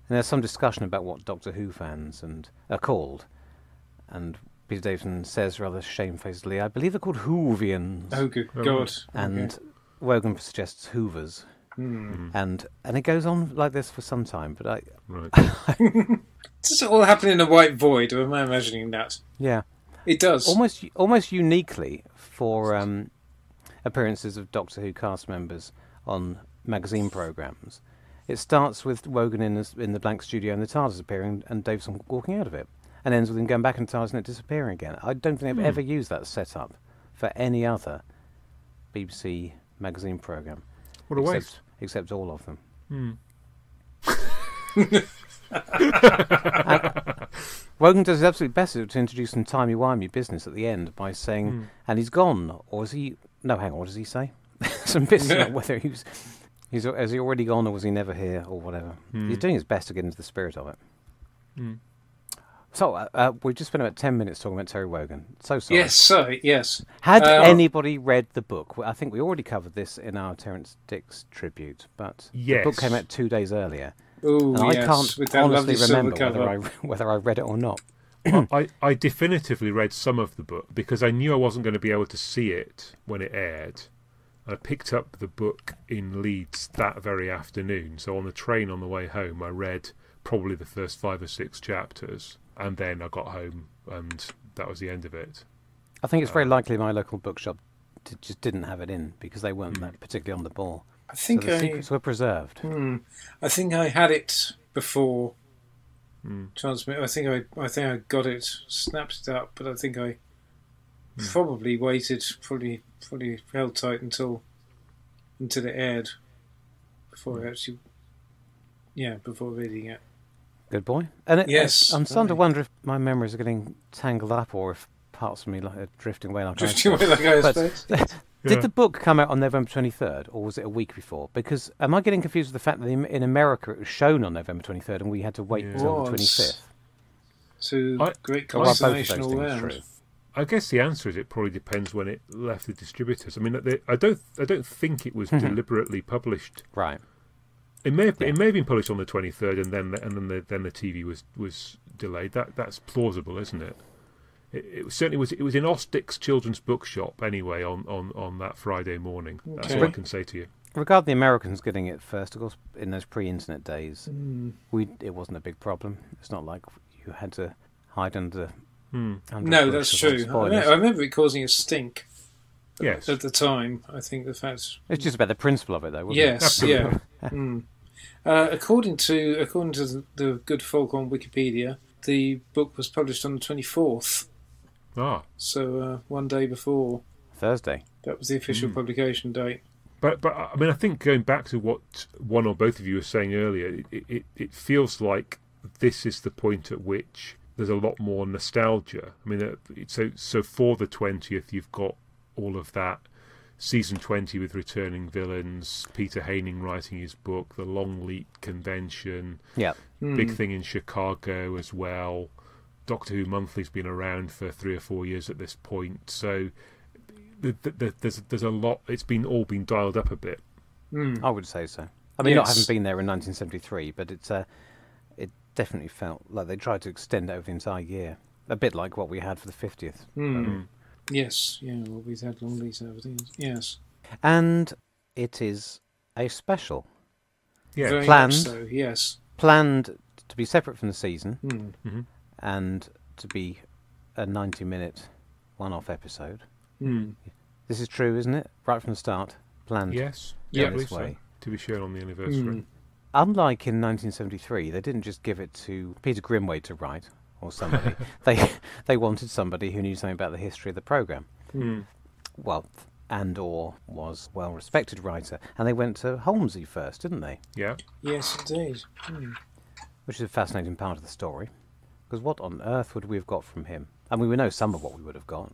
there's some discussion about what Doctor Who fans are called. And Peter Davison says rather shamefacedly, I believe they're called Whovians. Oh, good Oh, God! And Wogan suggests Hoovers. And it goes on like this for some time. But Right. Does it all happen in a white void, or am I imagining that? yeah, It does. almost uniquely for appearances of Doctor Who cast members on magazine programmes. It starts with Wogan in the blank studio and the TARDIS appearing and Davison walking out of it, and ends with him going back in the TARDIS and it disappearing again. I don't think they've ever used that setup for any other BBC magazine programme. What a waste. Except all of them. Wogan does his absolute best to introduce some timey-wimey business at the end by saying, and he's gone, or is he... No, hang on, what does he say? Some bits about whether has he already gone or was he never here or whatever. He's doing his best to get into the spirit of it. So, we've just spent about 10 minutes talking about Terry Wogan. So sorry. Yes, sorry, yes. Had anybody read the book? Well, I think we already covered this in our Terence Dicks tribute, but Yes. the book came out 2 days earlier. Oh, And yes, I can't with that lovely honestly silver remember cover. whether I read it or not. I definitively read some of the book because I knew I wasn't going to be able to see it when it aired. I picked up the book in Leeds that very afternoon, so on the train on the way home I read probably the first 5 or 6 chapters, and then I got home and that was the end of it. I think it's very likely my local bookshop just didn't have it in because they weren't that particularly on the ball. I So think the secrets were preserved. I think I had it before transmit. I think I got it, snapped it up, but I think I probably waited, probably held tight until it aired before I actually, before reading it. Good boy. And Yes, I'm starting to aye. wonder if my memories are getting tangled up or if parts of me are drifting away like Drifting I away like I But- suppose. Did the book come out on November 23rd, or was it a week before? Because am I getting confused with the fact that in America it was shown on November 23rd and we had to wait until the Was. 25th? To great Or are both of consternation those all things round. true? I guess the answer is it probably depends when it left the distributors. I mean, I don't think it was deliberately published Right. It may have been published on the 23rd, and then the TV was delayed. That's plausible, isn't it? It certainly was. It was in Ostick's children's bookshop anyway on that Friday morning. That's Okay. what I can say to you. Regard the Americans getting it first, of course, in those pre-internet days, it wasn't a big problem. It's not like you had to hide under. No, that's true. I Spoilers. remember it causing a stink Yes. at the time. I think the fact. It's just about the principle of it, though, wasn't Yes, it? yeah. According to the good folk on Wikipedia, the book was published on the 24th, so one day before. Thursday. That was the official publication date. But I mean, I think going back to what one or both of you were saying earlier, it feels like this is the point at which there's a lot more nostalgia. I mean, so for the 20th, you've got all of that season 20 with returning villains, Peter Haining writing his book, the Longleat convention, big thing in Chicago as well. Doctor Who Monthly's been around for 3 or 4 years at this point, so there's a lot. It's all been dialed up a bit. I would say so. I mean, not Yes. having been there in 1973, but it definitely felt like they tried to extend it over the entire year. A bit like what we had for the 50th. Yes, yeah, well, we've had long leads and everything. Yes. And it is a special. Yeah. Very Planned. much so, yes. Planned to be separate from the season Mm. and to be a 90-minute one-off episode. This is true, isn't it? Right from the start. Planned Yes. Yeah, I in believe this so. way. To be shown on the anniversary. Unlike in 1973, they didn't just give it to Peter Grimwade to write or somebody. they wanted somebody who knew something about the history of the programme. Well, and/or was well-respected writer. And they went to Holmesy first, didn't they? Yeah. Yes, indeed. Which is a fascinating part of the story. Because what on earth would we have got from him? I mean, we know some of what we would have got.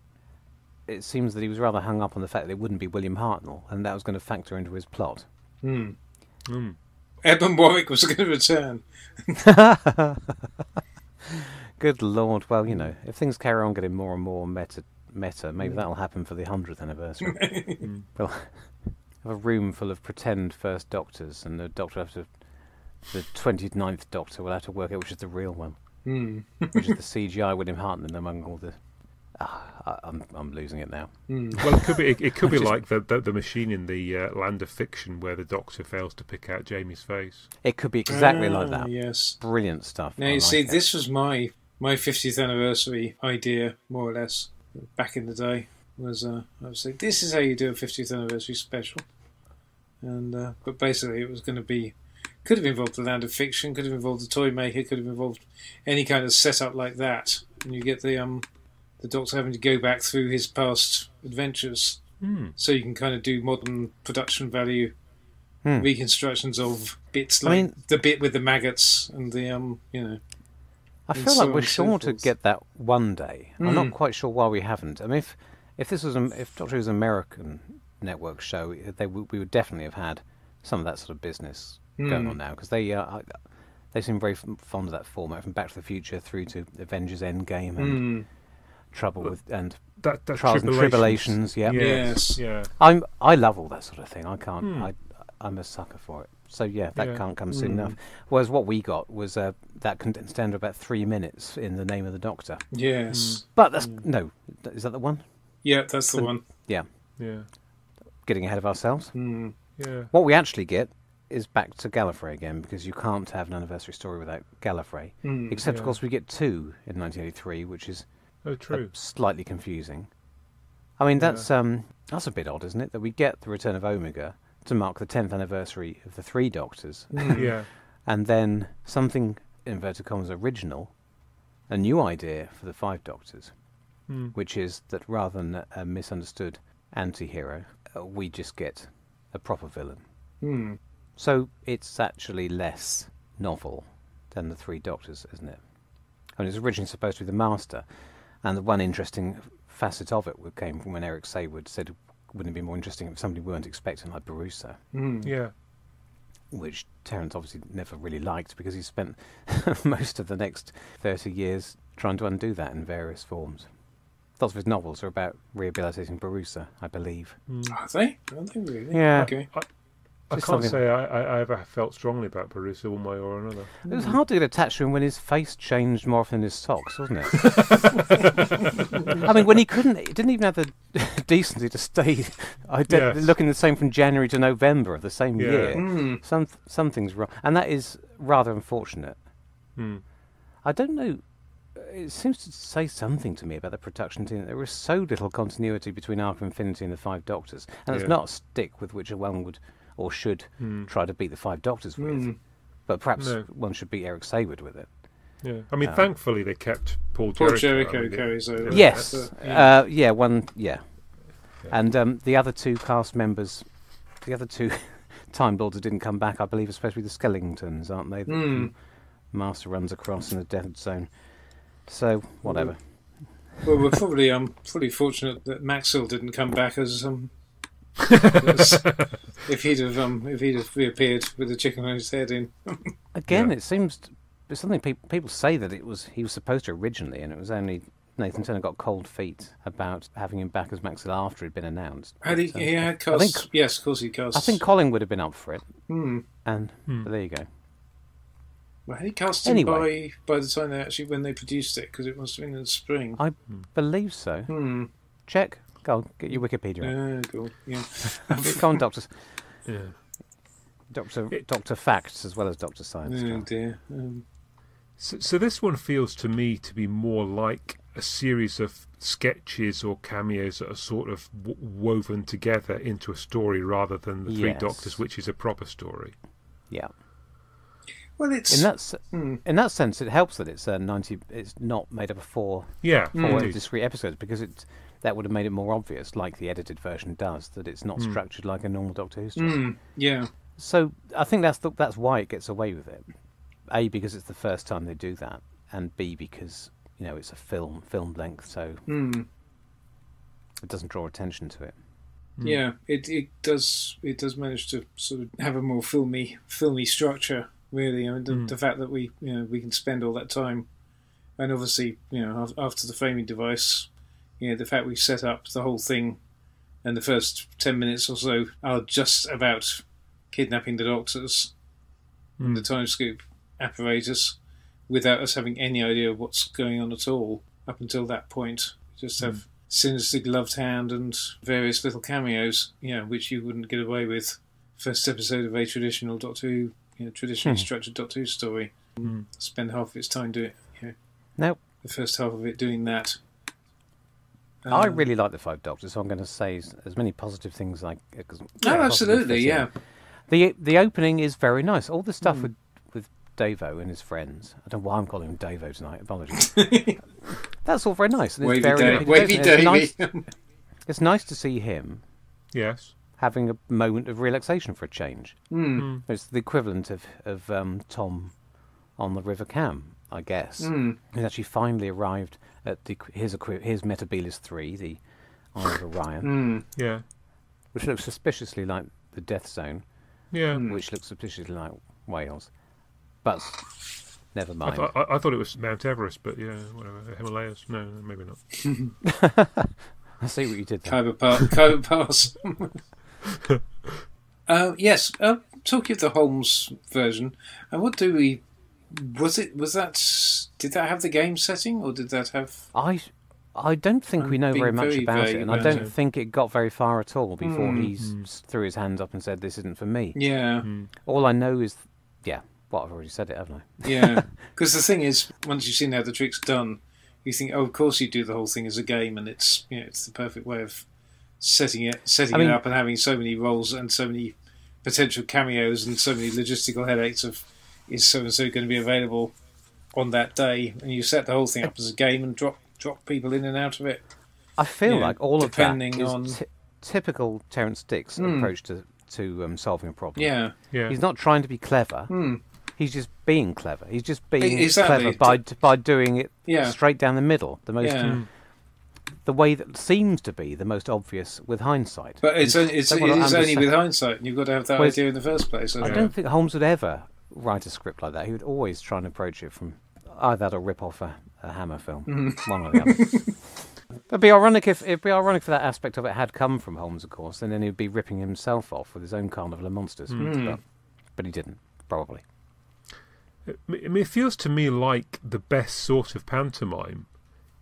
It seems that he was rather hung up on the fact that it wouldn't be William Hartnell, and that was going to factor into his plot. Eben Warwick was going to return. Good Lord. Well, you know, if things carry on getting more and more meta, maybe that'll happen for the 100th anniversary. We'll have a room full of pretend First Doctors, and the Doctor after the 29th Doctor will have to work out which is the real one, which is the CGI William Hartnell among all the. I'm losing it now. Well, it could be like the machine in the Land of Fiction where the Doctor fails to pick out Jamie's face. It could be exactly like that. Yes. Brilliant stuff. Now, I you like see, it. this was my 50th anniversary idea, more or less, back in the day. Was I would say, this is how you do a 50th anniversary special. And but basically it was going to be, could have involved the Land of Fiction, could have involved the Toy Maker, could have involved any kind of setup like that. And you get the Doctor having to go back through his past adventures. So you can kind of do modern production value reconstructions of bits like the bit with the maggots and the I and feel so like on we're and so sure to forth. get that one day. I'm not quite sure why we haven't. I mean, if this was if Doctor Who was an American network show, we would definitely have had some of that sort of business going on now, because they seem very fond of that format, from Back to the Future through to Avengers Endgame and Trouble with and That Trials and Tribulations. Yeah, Yes. Yeah. I love all that sort of thing. I can't. I'm a sucker for it. So yeah, that can't come soon enough. Whereas what we got was that condensed down to about 3 minutes in The Name of the Doctor. Yes. But that's no. Is that the one? Yeah, that's the one. Yeah. Yeah. Getting ahead of ourselves. Yeah. What we actually get is back to Gallifrey again, because you can't have an anniversary story without Gallifrey. Except, of course, we get 2 in 1983, which is Oh, true. slightly confusing. I mean, that's a bit odd, isn't it? That we get the return of Omega to mark the 10th anniversary of the 3 Doctors, Yeah. and then something, inverted commas, original, a new idea for the 5 Doctors, which is that rather than a misunderstood anti-hero, we just get a proper villain. So it's actually less novel than the 3 Doctors, isn't it? I mean, it was originally supposed to be the Master, and the one interesting facet of it came from when Eric Saywood said, wouldn't it be more interesting if somebody we weren't expecting, like Barusa? Yeah. Which Terence obviously never really liked, because he spent most of the next 30 years trying to undo that in various forms. Lots of his novels are about rehabilitating Barusa, I believe. Are they? Are they really? Yeah. Okay. I Just can't something- say I ever felt strongly about Borusa one way or another. It was hard to get attached to him when his face changed more often than his socks, wasn't it? I mean, when he didn't even have the decency to stay Yes. looking the same from January to November of the same Yeah. year. Something's wrong, and that is rather unfortunate. Mm. I don't know. It seems to say something to me about the production team. There is so little continuity between Arc of Infinity and the Five Doctors, and it's Yeah. not a stick with which one would or should try to beat the Five Doctors with. But perhaps No. one should beat Eric Sayward with it. Yeah, I mean, thankfully they kept Paul Poor Jericho. Jericho I mean, carries over. Yes. That's Yeah. And the other two cast members, the other two Time Lords that didn't come back, I believe, are supposed to be the Skellingtons, aren't they? The Master runs across in the Death Zone. So, whatever. Well, we're probably pretty fortunate that Maxwell didn't come back as if he'd have reappeared with a chicken on his head in. Again, Yeah. it seems it's something people say that he was supposed to originally, and it was only Nathan Turner got cold feet about having him back as Maxwell after he'd been announced. Had he? But, He had I cast. think- Yes, of course he cast. I think Colin would have been up for it, Hmm. and but there you go. Well, had he cast him Anyway. by the time when they produced it, because it must have been in the spring. I believe so. Hmm. Check. Go on, get your Wikipedia. Yeah, cool. Yeah. Go on, Doctor Yeah. Doctor Facts as well as Doctor Science. Oh dear. So this one feels to me to be more like a series of sketches or cameos that are sort of woven together into a story rather than the Three Yes. Doctors, which is a proper story. Yeah. Well, it's In that sense, it helps that it's 90. It's not made up of four Yeah, indeed. discrete episodes, because that would have made it more obvious, like the edited version does, that it's not structured like a normal Doctor Who story. yeah. So I think that's why it gets away with it. A, because it's the first time they do that, and B, because it's a film length, so it doesn't draw attention to it. Yeah, it does manage to sort of have a more filmy structure. Really, I mean, the fact that we can spend all that time, and obviously after the framing device, the fact we set up the whole thing, and the first 10 minutes or so are just about kidnapping the Doctors and the time scoop apparatus, without us having any idea of what's going on at all up until that point. Just have Sinister Gloved Hand and various little cameos, which you wouldn't get away with first episode of a traditional Doctor Who, traditionally structured Doctor Who story. Spend half of its time doing, Now, the first half of it doing that. I really like the Five Doctors, so I'm going to say as many positive things like. absolutely, yeah. The opening is very nice. All the stuff with Davo and his friends. I don't know why I'm calling him Davo tonight. Apologies. That's all very nice. And it's Wavy Davy. It's nice to see him Yes. having a moment of relaxation for a change. It's the equivalent of Tom on the River Cam, I guess. He's actually finally arrived at his Metebelis 3, the Isle of Orion, Yeah. which looks suspiciously like the Death Zone, Yeah. which looks suspiciously like Wales. But never I mind. thought it was Mount Everest, but yeah, whatever. Himalayas? No, maybe not. I see what you did there. Khyber Pass. Yes. Talking of the Holmes version, what do we? Did that have the game setting, or did that have? I don't think we know being very much very about vague it, and I about don't it. think it got very far at all before he threw his hands up and said, "This isn't for me." Yeah. All I know is, well, I've already said it, haven't I? Yeah, because the thing is, once you've seen how the trick's done, you think, oh, of course you do the whole thing as a game, and it's it's the perfect way of setting it up and having so many roles and so many potential cameos and so many logistical headaches of is so and so going to be available on that day, and you set the whole thing up as a game and drop people in and out of it. I feel Yeah, like all of that depending is on- typical Terence Dicks approach to solving a problem. Yeah, Yeah. He's not trying to be clever. He's just being clever. He's just being Exactly. clever by doing it Yeah. straight down the middle. Yeah. The way that seems to be the most obvious with hindsight. but it is Don't wanna only understand- with hindsight, and you've got to have that Whereas- idea in the first place. I don't think Holmes would ever write a script like that. He would always try and approach it from either that or rip off a Hammer film. One or the other. It'd be ironic if that aspect of it had come from Holmes, of course, and then he'd be ripping himself off with his own Carnival of Monsters. But he didn't, probably. I mean, it feels to me like the best sort of pantomime,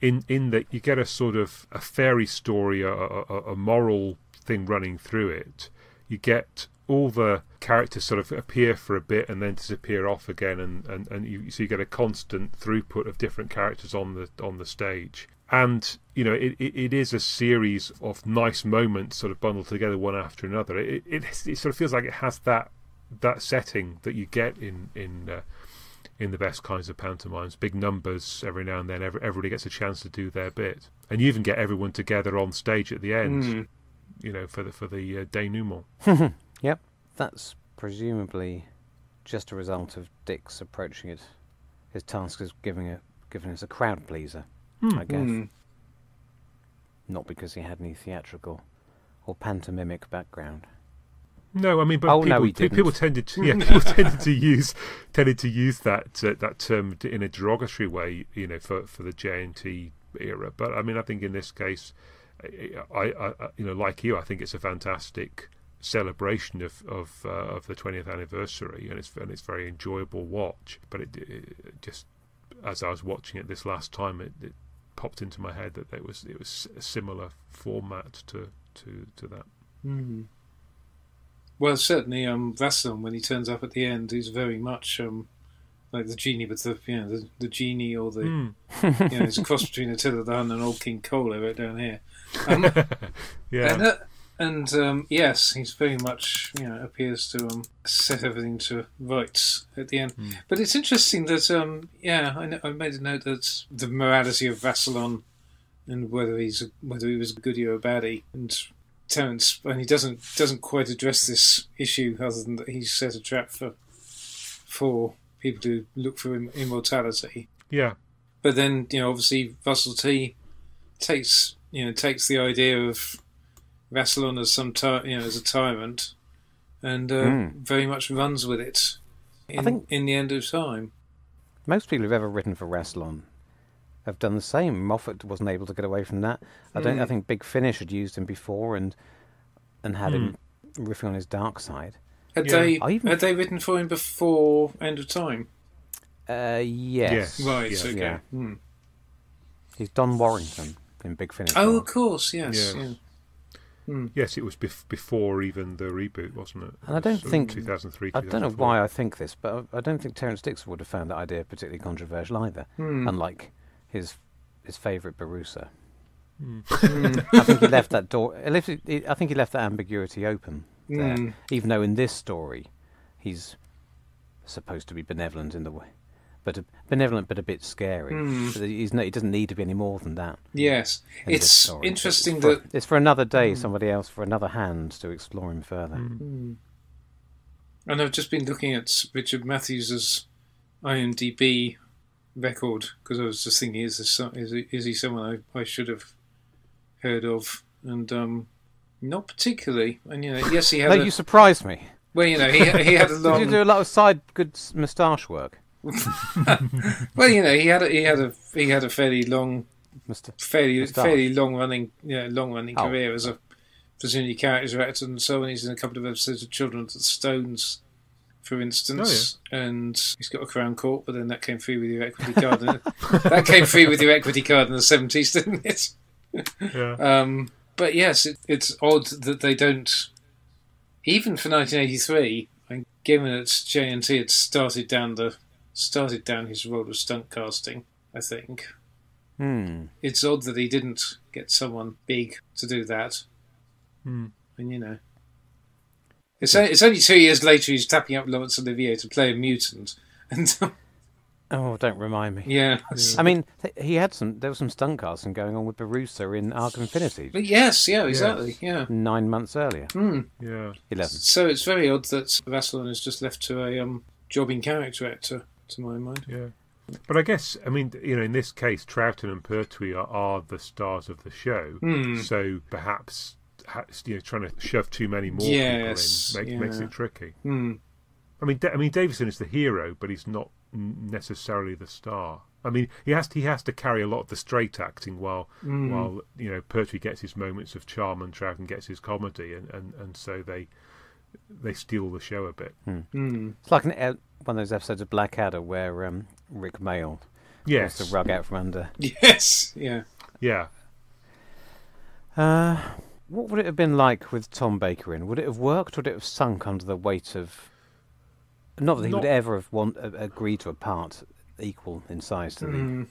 in that you get a sort of a fairy story, a moral thing running through it. You get all the characters sort of appear for a bit and then disappear off again, and you get a constant throughput of different characters on the stage. And it is a series of nice moments sort of bundled together one after another. It sort of feels like it has that setting that you get in the best kinds of pantomimes. Big numbers every now and then. Everybody gets a chance to do their bit, and you even get everyone together on stage at the end. For the denouement. Yep, that's presumably just a result of Dick's approaching it. His task is giving us a crowd pleaser, I guess. Not because he had any theatrical or pantomimic background. No, I mean, but people tended to use that term in a derogatory way, for the JNT era. But I mean, I think in this case, I like you, I think it's a fantastic celebration of the 20th anniversary, and it's very enjoyable watch. But it just, as I was watching it this last time, it popped into my head that it was a similar format to that. Well, certainly, Rassilon, when he turns up at the end, is very much like the genie with the genie, or the it's a cross between Attila the Hun and Old King Cole over down here. Yes, he's very much appears to set everything to rights at the end. But it's interesting that I made a note that the morality of Rassilon and whether he was a goodie or a baddie, and Terence, and he doesn't quite address this issue other than that he's set a trap for people to look for immortality. Yeah. But then obviously Russell T takes the idea of Rassilon as as a tyrant, and very much runs with it. In the end of time, most people who've ever written for Rassilon have done the same. Moffat wasn't able to get away from that. I think Big Finish had used him before and had him riffing on his dark side. Had they written for him before End of Time? Yes. Right. Yes. Okay. Yeah. He's Don Warrington in Big Finish. Oh, of course. Yes. Yeah. Yes, it was before even the reboot, wasn't it? And I don't think 2003. I don't know why I think this, but I don't think Terence Dixon would have found that idea particularly controversial either. Unlike his favourite Barusa. I think he left that door. I think he left that ambiguity open there, even though in this story he's supposed to be benevolent in the way, but a bit scary. He doesn't need to be any more than that. Yes, it's interesting that it's for another day, somebody else, for another hand to explore him further. And I've just been looking at Richard Matthews' IMDb record because I was just thinking, is he someone I should have heard of? And not particularly. And yes, he had. You surprised me. Well, he had a long. Did you do a lot of side good moustache work? Well, he had a fairly long, fairly long running career as a presumably character actor and so on. He's in a couple of episodes of Children of the Stones, for instance, and he's got a Crown Court, but then that came free with your equity card. That came free with your equity card in the 70s, didn't it? Yeah. But yes, it's odd that they don't, even for 1983, and given that JNT had started down his road of stunt casting, I think. It's odd that he didn't get someone big to do that. And it's only 2 years later he's tapping up Laurence Olivier to play a mutant. And don't remind me. Yeah. I mean, there was some stunt casting going on with Barusa in Arc Infinity. But yes, exactly. Yeah. 9 months earlier. Yeah. 11. So it's very odd that Rassilon is just left to a jobbing character actor, to my mind. Yeah. But I guess, I mean, in this case, Troughton and Pertwee are the stars of the show. So perhaps, trying to shove too many more people in makes it tricky. I mean, Davison is the hero, but he's not necessarily the star. I mean, he has to carry a lot of the straight acting while Pertwee gets his moments of charm and Troughton gets his comedy, and so they steal the show a bit. It's like one of those episodes of Blackadder where Rick Mayall pulls the rug out from under. Yes, yeah. Yeah. What would it have been like with Tom Baker in? Would it have worked? Would it have sunk under the weight of... Not that he would ever have agreed to a part equal in size to the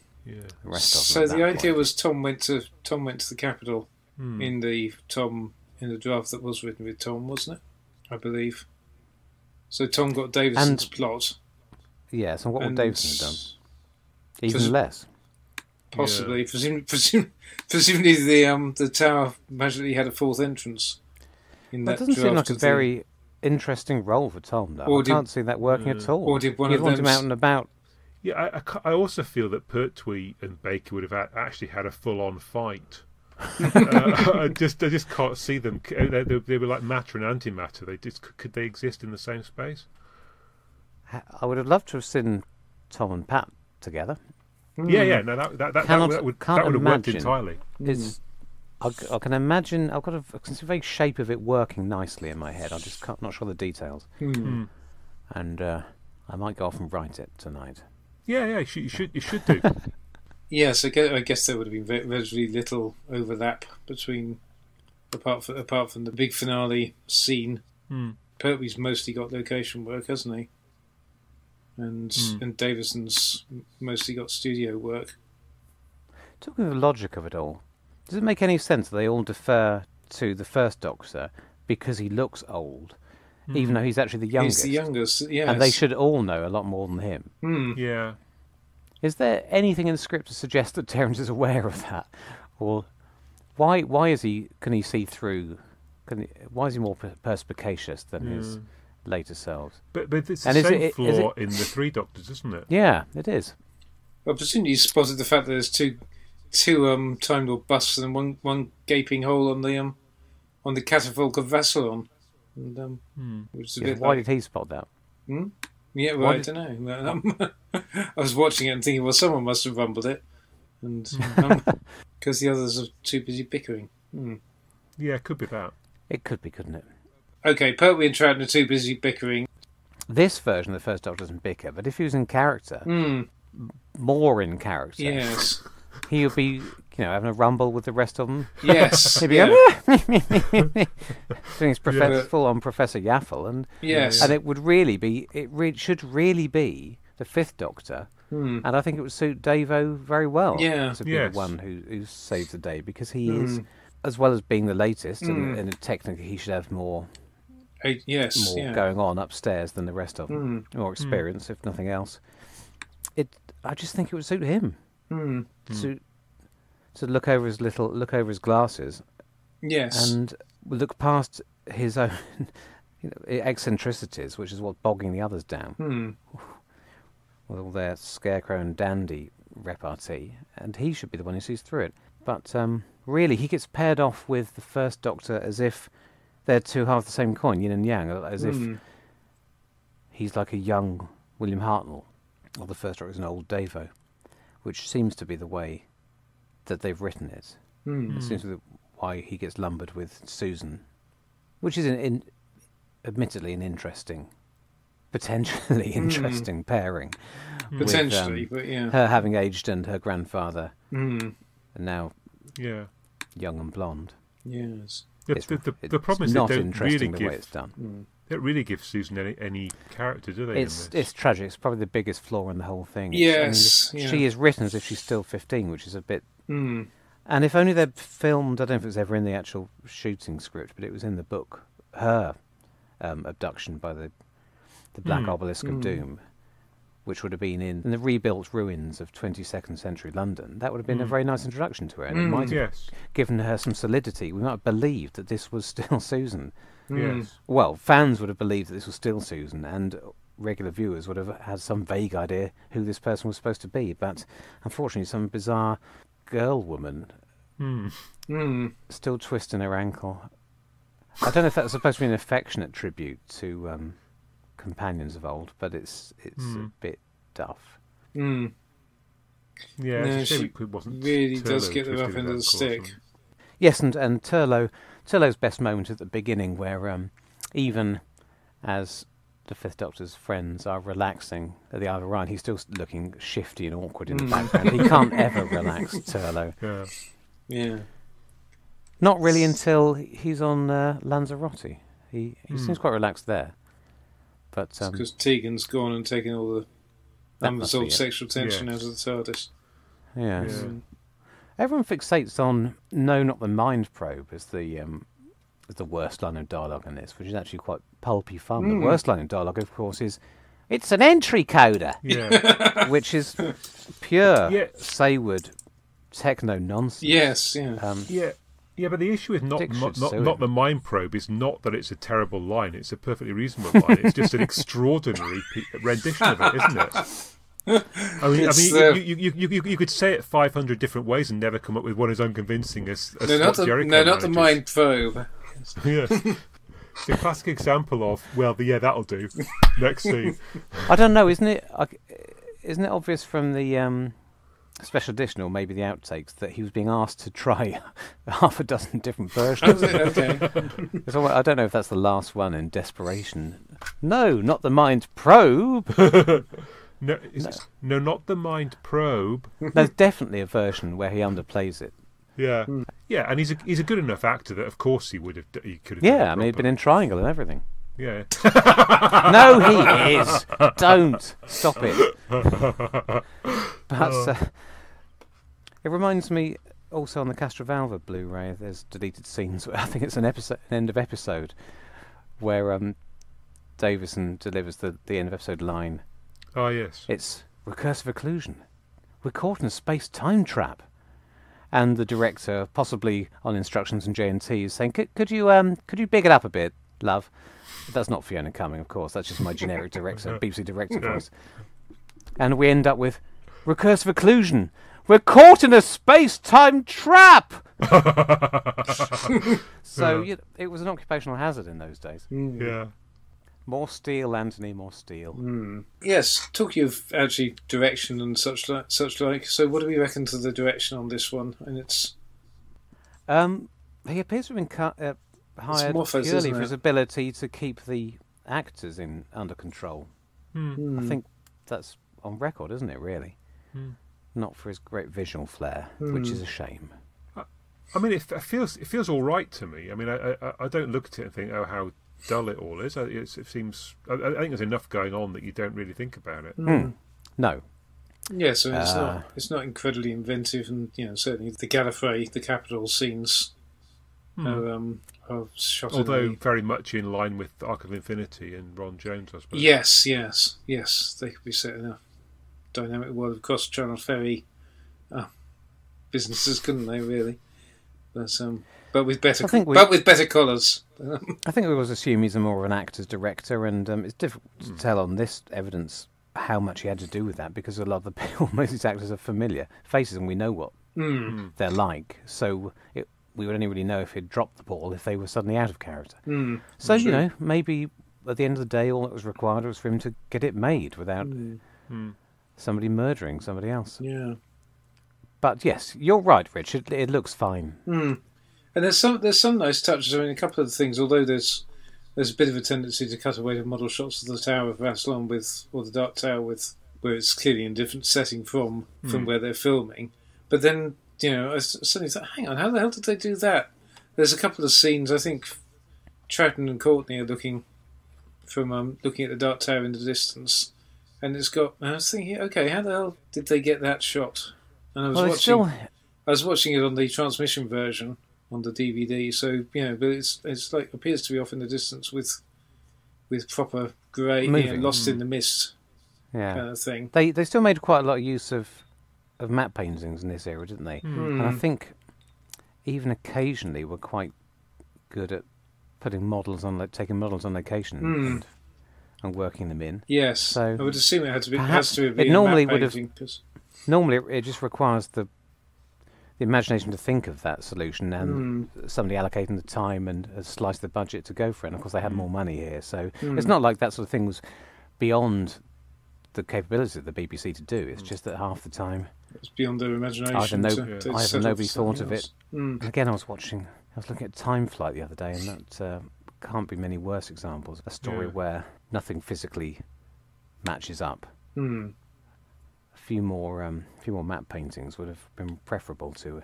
rest of them. So the idea was Tom went to the Capitol in the draft that was written with Tom, wasn't it? I believe. So Tom got Davison's plot. Yes, and what would Davison have done? Even less. Possibly. Yeah. Presumably the tower magically had a fourth entrance in that doesn't seem like a very interesting role for Tom, though. I can't see that working at all. Or did one You'd of want them... him out and about. Yeah, I also feel that Pertwee and Baker would have actually had a full-on fight. I just can't see them. They were like matter and antimatter. Could they exist in the same space? I would have loved to have seen Tom and Pat together. Yeah. No, that would have worked entirely. I can imagine. I can see the very shape of it working nicely in my head. I just not sure the details. And I might go off and write it tonight. Yeah. You should do. Yes, I guess there would have been very little overlap between, apart from the big finale scene. Pertwee's mostly got location work, hasn't he? And Davison's mostly got studio work. Talking of the logic of it all, does it make any sense that they all defer to the first Doctor because he looks old, even though he's actually the youngest? He's the youngest, yes. And they should all know a lot more than him. Yeah. Is there anything in the script to suggest that Terence is aware of that? Or why is he? Can he see through? Why is he more perspicacious than his later selves? But it's the same flaw in the Three Doctors, isn't it? Yeah, it is. Well, presumably you spotted the fact that there's two Time Lord busts and one gaping hole on the catafalque of Vassalon. And, which is a bit why did he spot that? Yeah, well, I don't know. I was watching it and thinking, well, someone must have rumbled it, and because the others are too busy bickering. Yeah, it could be that. It could be, couldn't it? Okay, Pertwee and Troughton are too busy bickering. This version of the first Doctor doesn't bicker, but if he was in character, more in character, yes, he would be, having a rumble with the rest of them. Yes, he'd be doing his full-on Professor Yaffle, and it would really be, should really be the fifth Doctor, and I think it would suit Davo very well to be the one who saves the day, because he is, as well as being the latest, and technically he should have more going on upstairs than the rest of them, more experience, if nothing else. I just think it would suit him to look over his glasses, and look past his own eccentricities, which is what's bogging the others down. With all their Scarecrow and Dandy repartee, and he should be the one who sees through it. But really, he gets paired off with the first Doctor as if they're two half the same coin, yin and yang, as if he's like a young William Hartnell, or the first Doctor is an old Davo, which seems to be the way that they've written it. It seems to be why he gets lumbered with Susan, which is admittedly an interesting, potentially interesting pairing. Potentially, but yeah. Her having aged and her grandfather, and now young and blonde. Yes. The problem is not they don't interesting really the way it's done. They don't really give Susan any character, do they? It's tragic. It's probably the biggest flaw in the whole thing. Yes. She is written as if she's still 15, which is a bit... And if only they'd filmed, I don't know if it was ever in the actual shooting script, but it was in the book, her abduction by the Black Obelisk of Doom, which would have been in the rebuilt ruins of 22nd century London. That would have been a very nice introduction to her, and it might have given her some solidity. We might have believed that this was still Susan. Yes. Well, fans would have believed that this was still Susan, and regular viewers would have had some vague idea who this person was supposed to be. But unfortunately, some bizarre girl woman still twisting her ankle. I don't know if that's supposed to be an affectionate tribute to companions of old, but it's a bit duff. Yeah, No, it's a shame she it wasn't. really does Turlo get the twisted rough end that of the course, stick. wasn't Yes, and Turlo's best moment at the beginning, where even as the Fifth Doctor's friends are relaxing at the Isle of Ryan, he's still looking shifty and awkward in the background. He can't ever relax, Turlo. it? Yeah. Not really until he's on Lanzarote. He seems quite relaxed there. But Because Tegan's gone and taken all the That must be unresolved it. sexual tension Yes. out of the TARDIS. yes. Yeah. Everyone fixates on "No, not the mind probe" as the worst line of dialogue in this, which is actually quite pulpy fun. The worst line of dialogue, of course, is "It's an entry coder," Yeah. which is pure Yeah. Sayward techno nonsense. Yes, yeah. Yeah, but the issue is Dick should sue not him. the mind probe is not that it's a terrible line. It's a perfectly reasonable line. It's just an extraordinary rendition of it, isn't it? It's, You could say it 500 different ways and never come up with one as unconvincing as no, not Scott Jericho not the manages. mind probe. Yeah. It's a classic example of, well, yeah, that'll do. Next scene. I don't know, isn't it? Isn't it obvious from the special edition, or maybe the outtakes, that he was being asked to try half a dozen different versions? Okay. I don't know if that's the last one in desperation. No, not the mind probe. No, not the mind probe. There's definitely a version where he underplays it. Yeah, yeah, and he's a good enough actor that of course he could have. Done Yeah, it I mean, he'd been proper. in Triangle and everything. Yeah. No, he is. Don't stop it. But it reminds me also on the Castrovalva Blu-ray. There's deleted scenes. I think it's an end of episode where Davison delivers the end of episode line. Oh yes. It's recursive occlusion. We're caught in a space-time trap. And the director, possibly on instructions from J&T, is saying, could you big it up a bit, love? That's not Fiona Cumming, of course. That's just my generic director, BBC director voice. And we end up with recursive occlusion. We're caught in a space-time trap! So it was an occupational hazard in those days. Yeah. More steel, Anthony, more steel. Yes, talking of actually direction and such like. So, what do we reckon to the direction on this one? And it's He appears to have been hired Moffat, purely isn't for it? his ability to keep the actors under control. I think that's on record, isn't it, really? Not for his great visual flair, which is a shame. I mean, it feels all right to me. I mean, I don't look at it and think, oh, how dull it all is. It seems. I think there's enough going on that you don't really think about it. No. yes, I mean, it's not incredibly inventive, and certainly the Gallifrey, the capital scenes are shot. Although very much in line with Arc of Infinity and Ron Jones, I suppose. Yes, they could be set in a dynamic world of cross Channel Ferry businesses, couldn't they? Really, but with better, with better colours. I think we always assume he's more of an actor's director, and it's difficult to tell on this evidence how much he had to do with that, because a lot of the people, most of these actors are familiar faces, and we know what they're like. So we would only really know if he'd dropped the ball if they were suddenly out of character. So maybe at the end of the day, all that was required was for him to get it made without somebody murdering somebody else. Yeah. But yes, you're right, Richard. It looks fine. And there's some nice touches. I mean, a couple of the things. Although there's a bit of a tendency to cut away to model shots of the Tower of Rassilon or the Dark Tower where it's clearly in a different setting from where they're filming. But then I suddenly thought, hang on, how the hell did they do that? There's a couple of scenes. I think Troughton and Courtney are looking at the Dark Tower in the distance, and it's got. I was thinking, okay, how the hell did they get that shot? And I was watching it on the transmission version on the DVD. So but it's like appears to be off in the distance with proper grey, lost in the mist, kind of thing. They still made quite a lot of use of matte paintings in this era, didn't they? And I think even occasionally were quite good at taking models on location and working them in. Yes, so I would assume it had to be. It normally would have. Normally, it just requires the imagination to think of that solution, and somebody allocating the time and a slice of the budget to go for it. And of course, they had more money here, so it's not like that sort of thing was beyond the capability of the BBC to do. It's just that half the time, It's beyond their imagination. Either to set nobody up thought something of it. else. Mm. And again, I was looking at Time Flight the other day, and that can't be many worse examples. A story where nothing physically matches up. Mm. A few more map paintings would have been preferable to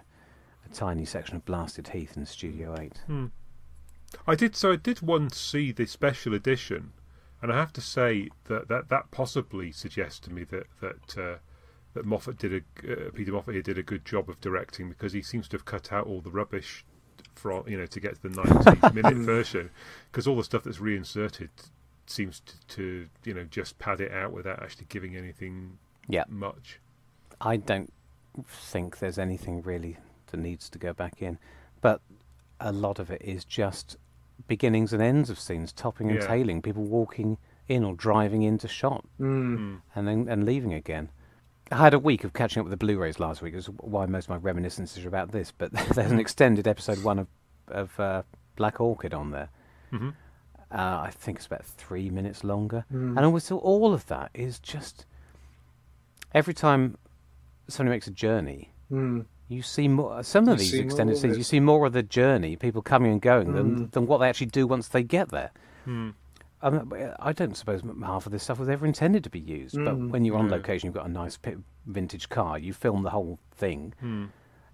a tiny section of blasted heath in Studio 8. I did once see the special edition, and I have to say that possibly suggests to me that Moffat Peter Moffat here did a good job of directing, because he seems to have cut out all the rubbish from to get to the 90-minute version, because all the stuff that's reinserted seems to just pad it out without actually giving anything much. I don't think there's anything really that needs to go back in, but a lot of it is just beginnings and ends of scenes, topping and tailing, people walking in or driving into shot and leaving again. I had a week of catching up with the Blu-rays last week. That's why most of my reminiscences are about this. But there's an extended episode 1 of Black Orchid on there. Mm-hmm. I think it's about 3 minutes longer. And almost all of that is just... Every time somebody makes a journey, you see more... Some of these extended scenes, you see more of the journey, people coming and going, than what they actually do once they get there. I don't suppose half of this stuff was ever intended to be used, but when you're on location, you've got a nice vintage car, you film the whole thing,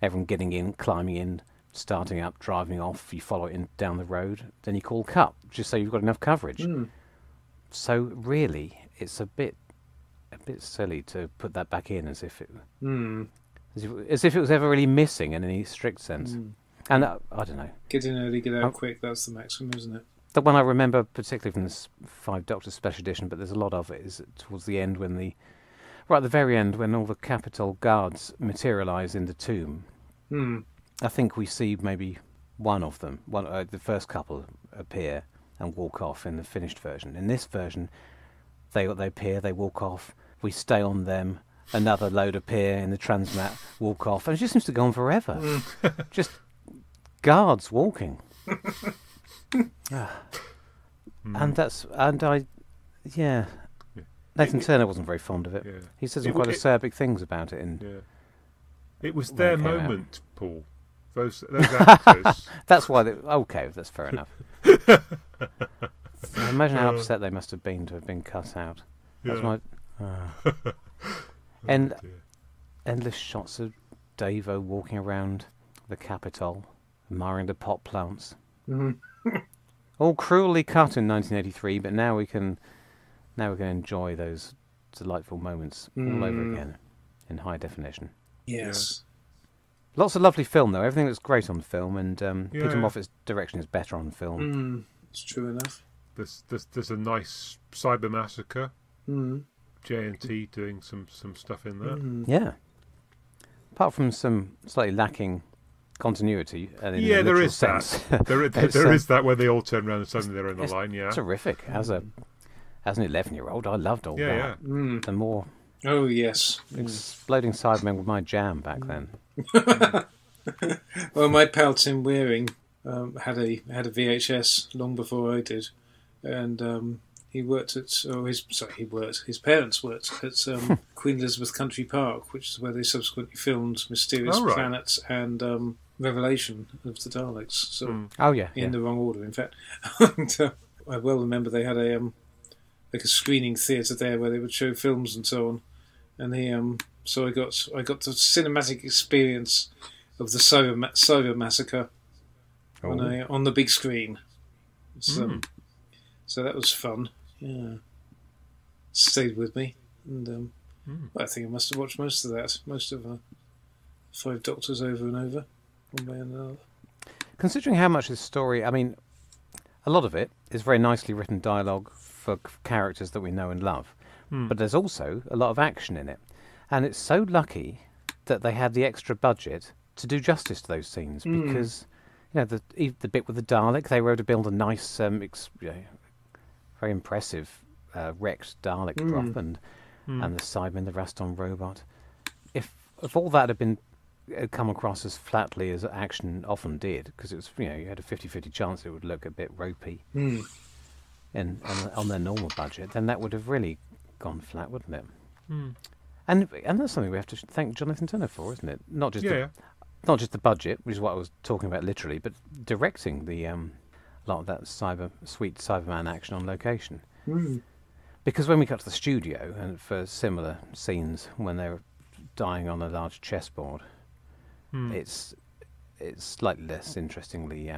everyone getting in, climbing in, starting up, driving off, you follow it down the road, then you call cut, just so you've got enough coverage. So really, it's a bit silly to put that back in as if it was ever really missing in any strict sense. And I don't know. Get in early, get out quick, that's the maximum, isn't it? The one I remember particularly from this Five Doctors special edition, but there's a lot of it, is towards the end right at the very end, when all the Capitol guards materialise in the tomb. I think we see maybe one of them, the first couple appear and walk off in the finished version. In this version, they appear, they walk off, we stay on them, another load appear in the transmat, walk off, and it just seems to go on forever. Just guards walking. Nathan Turner wasn't very fond of it. He said some quite acerbic things about it. It was their moment, Paul. Those actors. That's why. Okay, that's fair enough. Imagine how upset they must have been to have been cut out. That's endless shots of Davo walking around the Capitol, admiring the pot plants. All cruelly cut in 1983, but now we can enjoy those delightful moments all over again in high definition. Yes. Lots of lovely film, though. Everything looks great on film, and Peter Moffat's direction is better on film. It's true enough. There's a nice cyber massacre. J&T doing some stuff in there. Yeah. Apart from some slightly lacking continuity. There is sense. That. there is that when they all turn around and suddenly they're in the line. Yeah, terrific. As an 11-year-old, I loved all that. The more exploding Cybermen were my jam back then. Well, my pal Tim Wearing had a VHS long before I did, and he worked at his parents worked at Queen Elizabeth Country Park, which is where they subsequently filmed Mysterious Planets and Revelation of the Daleks. So in the wrong order, in fact. And, I well remember they had a screening theatre there where they would show films and so on. And so I got the cinematic experience of the Cyber Massacre on the big screen. So that was fun. Yeah, stayed with me, and I think I must have watched most of that, most of Five Doctors over and over, one way and another. Considering how much this story, I mean, a lot of it is very nicely written dialogue for characters that we know and love, but there's also a lot of action in it, and it's so lucky that they had the extra budget to do justice to those scenes, because the bit with the Dalek, they were able to build a nice, very impressive wrecked Dalek prop, and the Cybermen, the Raston robot. If all that had come across as flatly as action often did, because it was you had a 50-50 chance it would look a bit ropey, and on their normal budget, then that would have really gone flat, wouldn't it? Hmm. And that's something we have to thank Jonathan Turner for, isn't it? Not just Yeah. not just the budget, which is what I was talking about literally, but directing the lot of that sweet Cyberman action on location. Mm. Because when we got to the studio and for similar scenes when they're dying on a large chessboard, Hmm. it's slightly less interestingly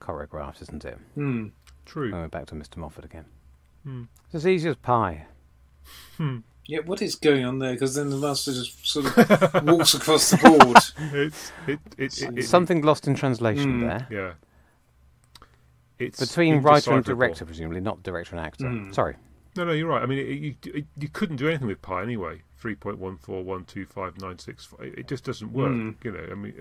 choreographed, isn't it? Mm. True. When we're back to Mr. Moffat again. Hmm. It's as easy as pie. Hmm. Yeah, what is going on there? Because then the master just sort of walks across the board. It's Something lost in translation there. Yeah. It's Between writer and indecipherable. director, presumably, not director and actor. Mm. Sorry. No, you're right. I mean, you couldn't do anything with pi anyway. 3.1412596. It just doesn't work. Mm. You know, I mean,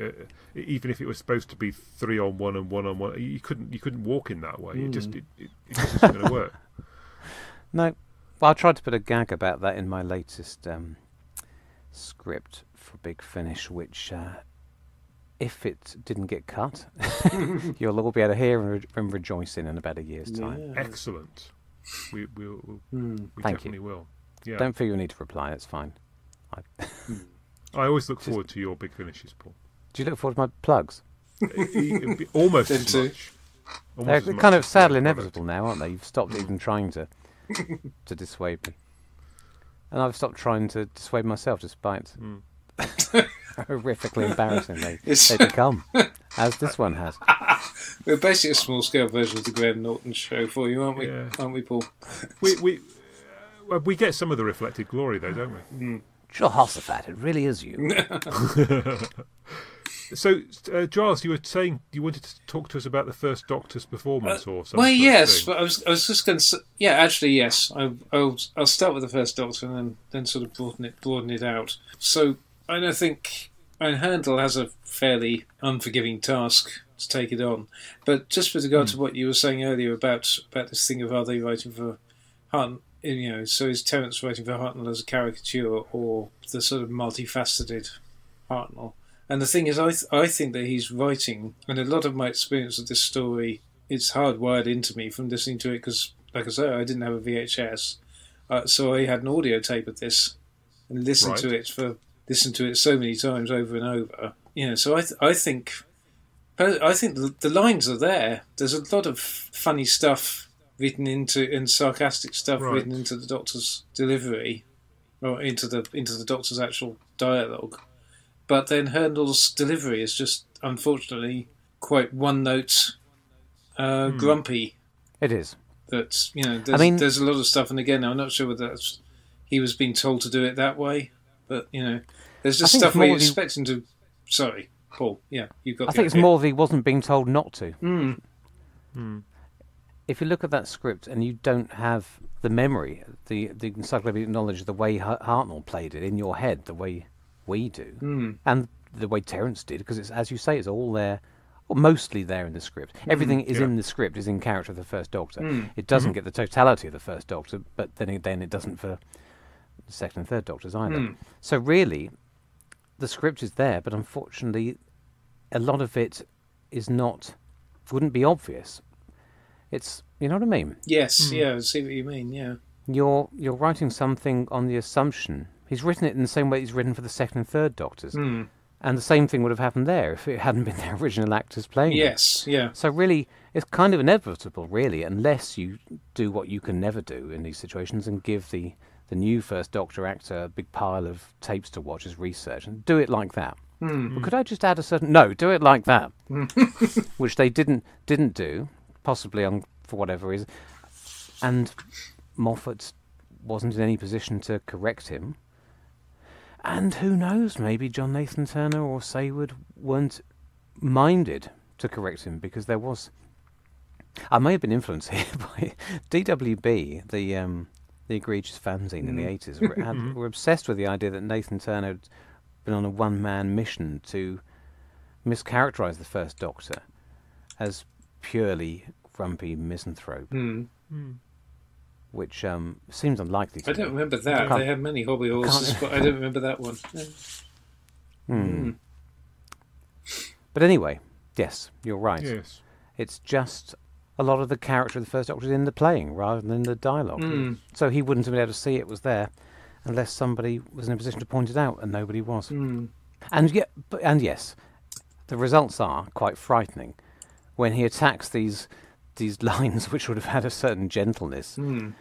even if it was supposed to be 3-on-1 and 1-on-1, you couldn't walk in that way. It just isn't going to work. No. Well, I tried to put a gag about that in my latest script for Big Finish, which, if it didn't get cut, you'll all be able to hear and rejoice in about a year's time. Yeah. Excellent. We Mm. Thank definitely will. Yeah. Don't feel you need to reply, that's fine. I always look forward to your big finishes, Paul. Do you look forward to my plugs? Almost Them as too. much. They're Almost as much kind of as the sadly product. inevitable now, aren't they? You've stopped even trying to dissuade me. And I've stopped trying to dissuade myself, despite horrifically embarrassing they become, as this one has. We're basically a small-scale version of the Graham Norton show for you, aren't we? Yeah. Aren't we, Paul? We get some of the reflected glory, though, don't we? Jehoshaphat, it really is you. So, Giles, you were saying you wanted to talk to us about the First Doctor's performance, or something. Well, yes, but I was just going to. Yeah, actually, yes. I'll start with the First Doctor and then sort of broaden it out. So, I think Handel has a fairly unforgiving task to take it on. But just with regard to what you were saying earlier about this thing of are they writing for Hartnell, so is Terence writing for Hartnell as a caricature or the sort of multifaceted Hartnell? And the thing is, I think that he's writing, and a lot of my experience of this story, it's hardwired into me from listening to it because, like I say, I didn't have a VHS, so I had an audio tape of this and listened to it so many times over and over. So I think the lines are there. There's a lot of funny stuff written into and sarcastic stuff written into the Doctor's delivery, or into the Doctor's actual dialogue. But then Handel's delivery is just, unfortunately, quite one-note, grumpy. It is. There's a lot of stuff, and again, I'm not sure whether he was being told to do it that way, but, there's just stuff where you expect him to... Sorry, Paul, yeah, you've got I think it's more that he wasn't being told not to. Mm. If you look at that script and you don't have the memory, the encyclopedic knowledge of the way Hartnell played it in your head, the way we do, and the way Terence did, because it's, as you say, it's all there, or mostly there in the script. Everything is in the script, is in character of the First Doctor. It doesn't get the totality of the First Doctor, but then it doesn't for the Second and Third Doctors either. So really, the script is there, but unfortunately, a lot of it wouldn't be obvious. It's, you know what I mean? Yes, yeah, I see what you mean, yeah. You're writing something on the assumption. He's written it in the same way he's written for the Second and Third Doctors. And the same thing would have happened there if it hadn't been the original actors playing it. Yes, yeah. So really, it's kind of inevitable, really, unless you do what you can never do in these situations and give the new First Doctor actor a big pile of tapes to watch as research and do it like that. But could I just add a certain... No, do it like that. Which they didn't do, possibly for whatever reason. And Moffat wasn't in any position to correct him. And who knows, maybe John Nathan Turner or Saward weren't minded to correct him, because there was... I may have been influenced here by DWB, the egregious fanzine in the 80s, were obsessed with the idea that Nathan Turner had been on a one-man mission to mischaracterise the First Doctor as purely grumpy misanthrope. Which seems unlikely to I don't remember that. They had many hobby horses, but I don't remember that one. But anyway, yes, you're right. Yes. It's just a lot of the character of the First Doctor is in the playing rather than in the dialogue. So he wouldn't have been able to see it was there unless somebody was in a position to point it out, and nobody was. And yes, the results are quite frightening. When he attacks these lines, which would have had a certain gentleness and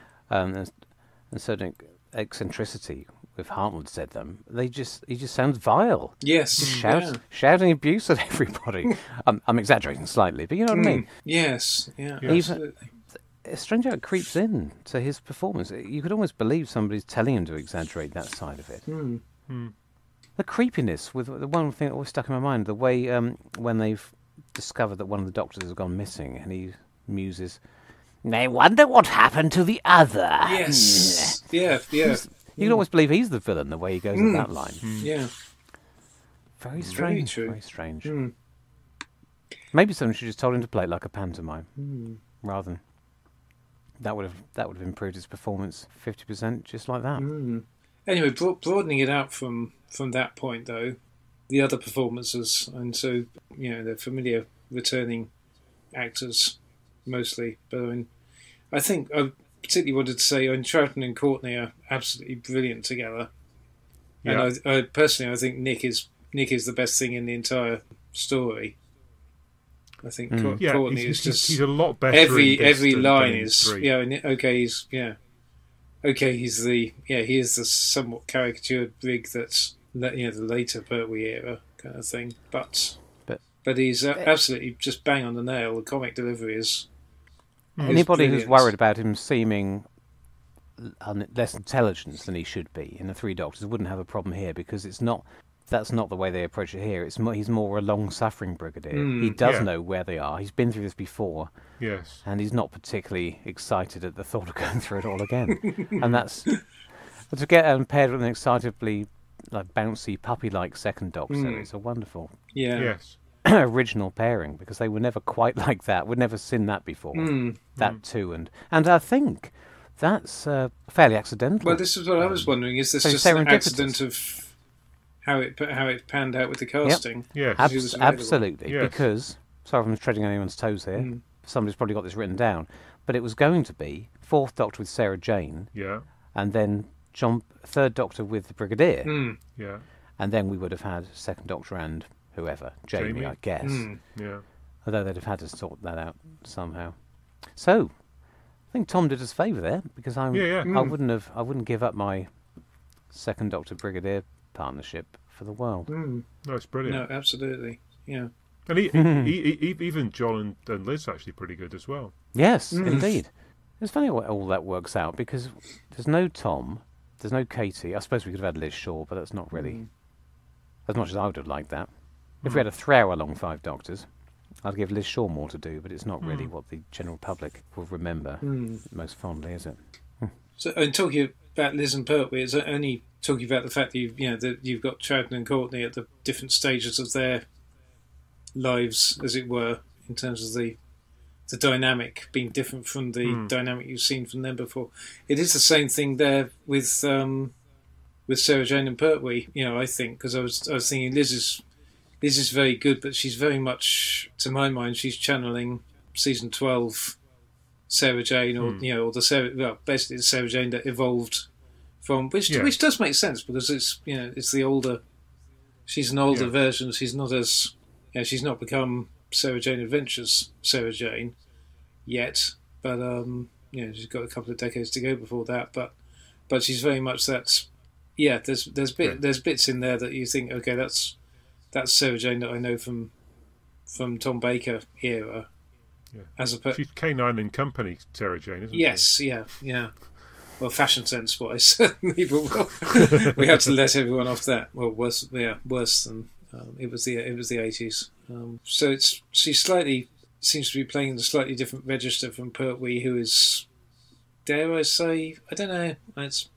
certain eccentricity, if Hartnell said them, he just sounds vile. Yes. Just shouting abuse at everybody. I'm exaggerating slightly, but you know what I mean. Yes. Yeah. Even it's strange how it creeps in to his performance. You could almost believe somebody's telling him to exaggerate that side of it. The creepiness with the one thing that always stuck in my mind, the way when they've discovered that one of the doctors has gone missing, and he muses, "I wonder what happened to the other." Yes. Yeah. You can almost believe he's the villain the way he goes in that line. Yeah. Very strange. Very true. Very strange. Maybe someone should just told him to play it like a pantomime, rather than that would have improved his performance 50%, just like that. Anyway, broadening it out from that point, though, the other performances, and so they're familiar returning actors mostly, but I think I particularly wanted to say, Troughton and Courtney are absolutely brilliant together. Yeah. And I personally think Nick is the best thing in the entire story. I think Courtney is just he's a lot better. Every line than is three. he is the somewhat caricatured Brig that's the later Pertwee era kind of thing, but he's absolutely just bang on the nail. The comic delivery is. Anybody who's worried about him seeming less intelligent than he should be in the Three Doctors wouldn't have a problem here, because that's not the way they approach it here. He's more a long-suffering brigadier. He does know where they are. He's been through this before. Yes. And he's not particularly excited at the thought of going through it all again. And that's to get paired with an excitably bouncy puppy-like second Doctor. It's a wonderful Yes. original pairing, because they were never quite like that. We'd never seen that before. That too, and I think that's fairly accidental. Well, this is what I was wondering. Is this just an accident of how it panned out with the casting? Yes. Absolutely. Yes. Because, sorry if I'm treading on anyone's toes here, somebody's probably got this written down, but it was going to be Fourth Doctor with Sarah Jane, and then Third Doctor with the Brigadier, and then we would have had Second Doctor and whoever, Jamie, I guess. Although they'd have had to sort that out somehow. So, I think Tom did us a favour there, because I wouldn't give up my Second Doctor Brigadier partnership for the world. No, it's brilliant. No, absolutely. Yeah. And even John and Liz are actually pretty good as well. Yes, indeed. It's funny how all that works out, because there's no Tom, there's no Katie. I suppose we could have had Liz Shaw, but that's not really as much as I would have liked that. If we had a 3-hour-long Five Doctors, I'd give Liz Shaw more to do, but it's not really what the general public will remember most fondly, is it? So, and talking about Liz and Pertwee, it's only talking about the fact that you've got Troughton and Courtney at the different stages of their lives, as it were, in terms of the dynamic being different from the dynamic you've seen from them before. It is the same thing there with Sarah Jane and Pertwee. I think, because I was thinking Liz is very good, but she's very much, to my mind, she's channeling season 12 Sarah Jane, or basically the Sarah Jane that evolved from, which does make sense, because it's the older. She's an older version. She's not as she's not become Sarah Jane Adventures Sarah Jane yet, but she's got a couple of decades to go before that. But she's very much that. Yeah, there's bits in there that you think, okay, that's Sarah Jane that I know from Tom Baker era. As a she's K9 and Company Sarah Jane, isn't she? Yes, yeah. Well, fashion sense wise, certainly, but we had to let everyone off that. Well, worse than it was the 80s. So she slightly seems to be playing in a slightly different register from Pertwee, who is, dare I say, I don't know. It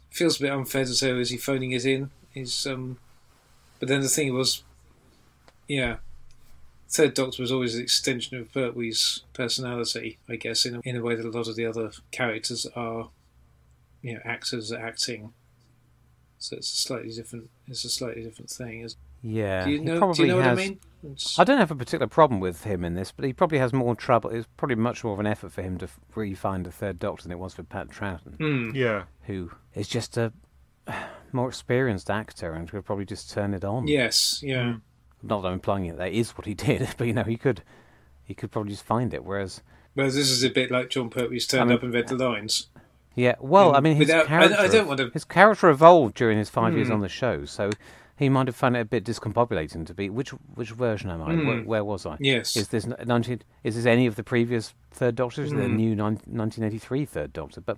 feels a bit unfair to say, is he phoning it in? But then the thing was, Third Doctor was always an extension of Pertwee's personality, I guess, in a way that a lot of the other characters are, actors are acting. So it's a slightly different thing. Yeah. Do you know what I mean? I don't have a particular problem with him in this, but he probably has more trouble. It's probably much more of an effort for him to really find a third Doctor than it was for Pat Troughton, Yeah. who is just a more experienced actor and could probably just turn it on. Yes, yeah. Not that I'm implying that is what he did, but he could probably just find it. Whereas, Well, this is a bit like John Pertwee's turned up and read the lines. yeah, well, I mean, his Without- character, I don't want to. his character evolved during his 5 years on the show, so he might have found it a bit discombobulating to be. Which version am I? Where was I? Yes. Is this any of the previous Third Doctors? Is there a new 1983 Third Doctor? But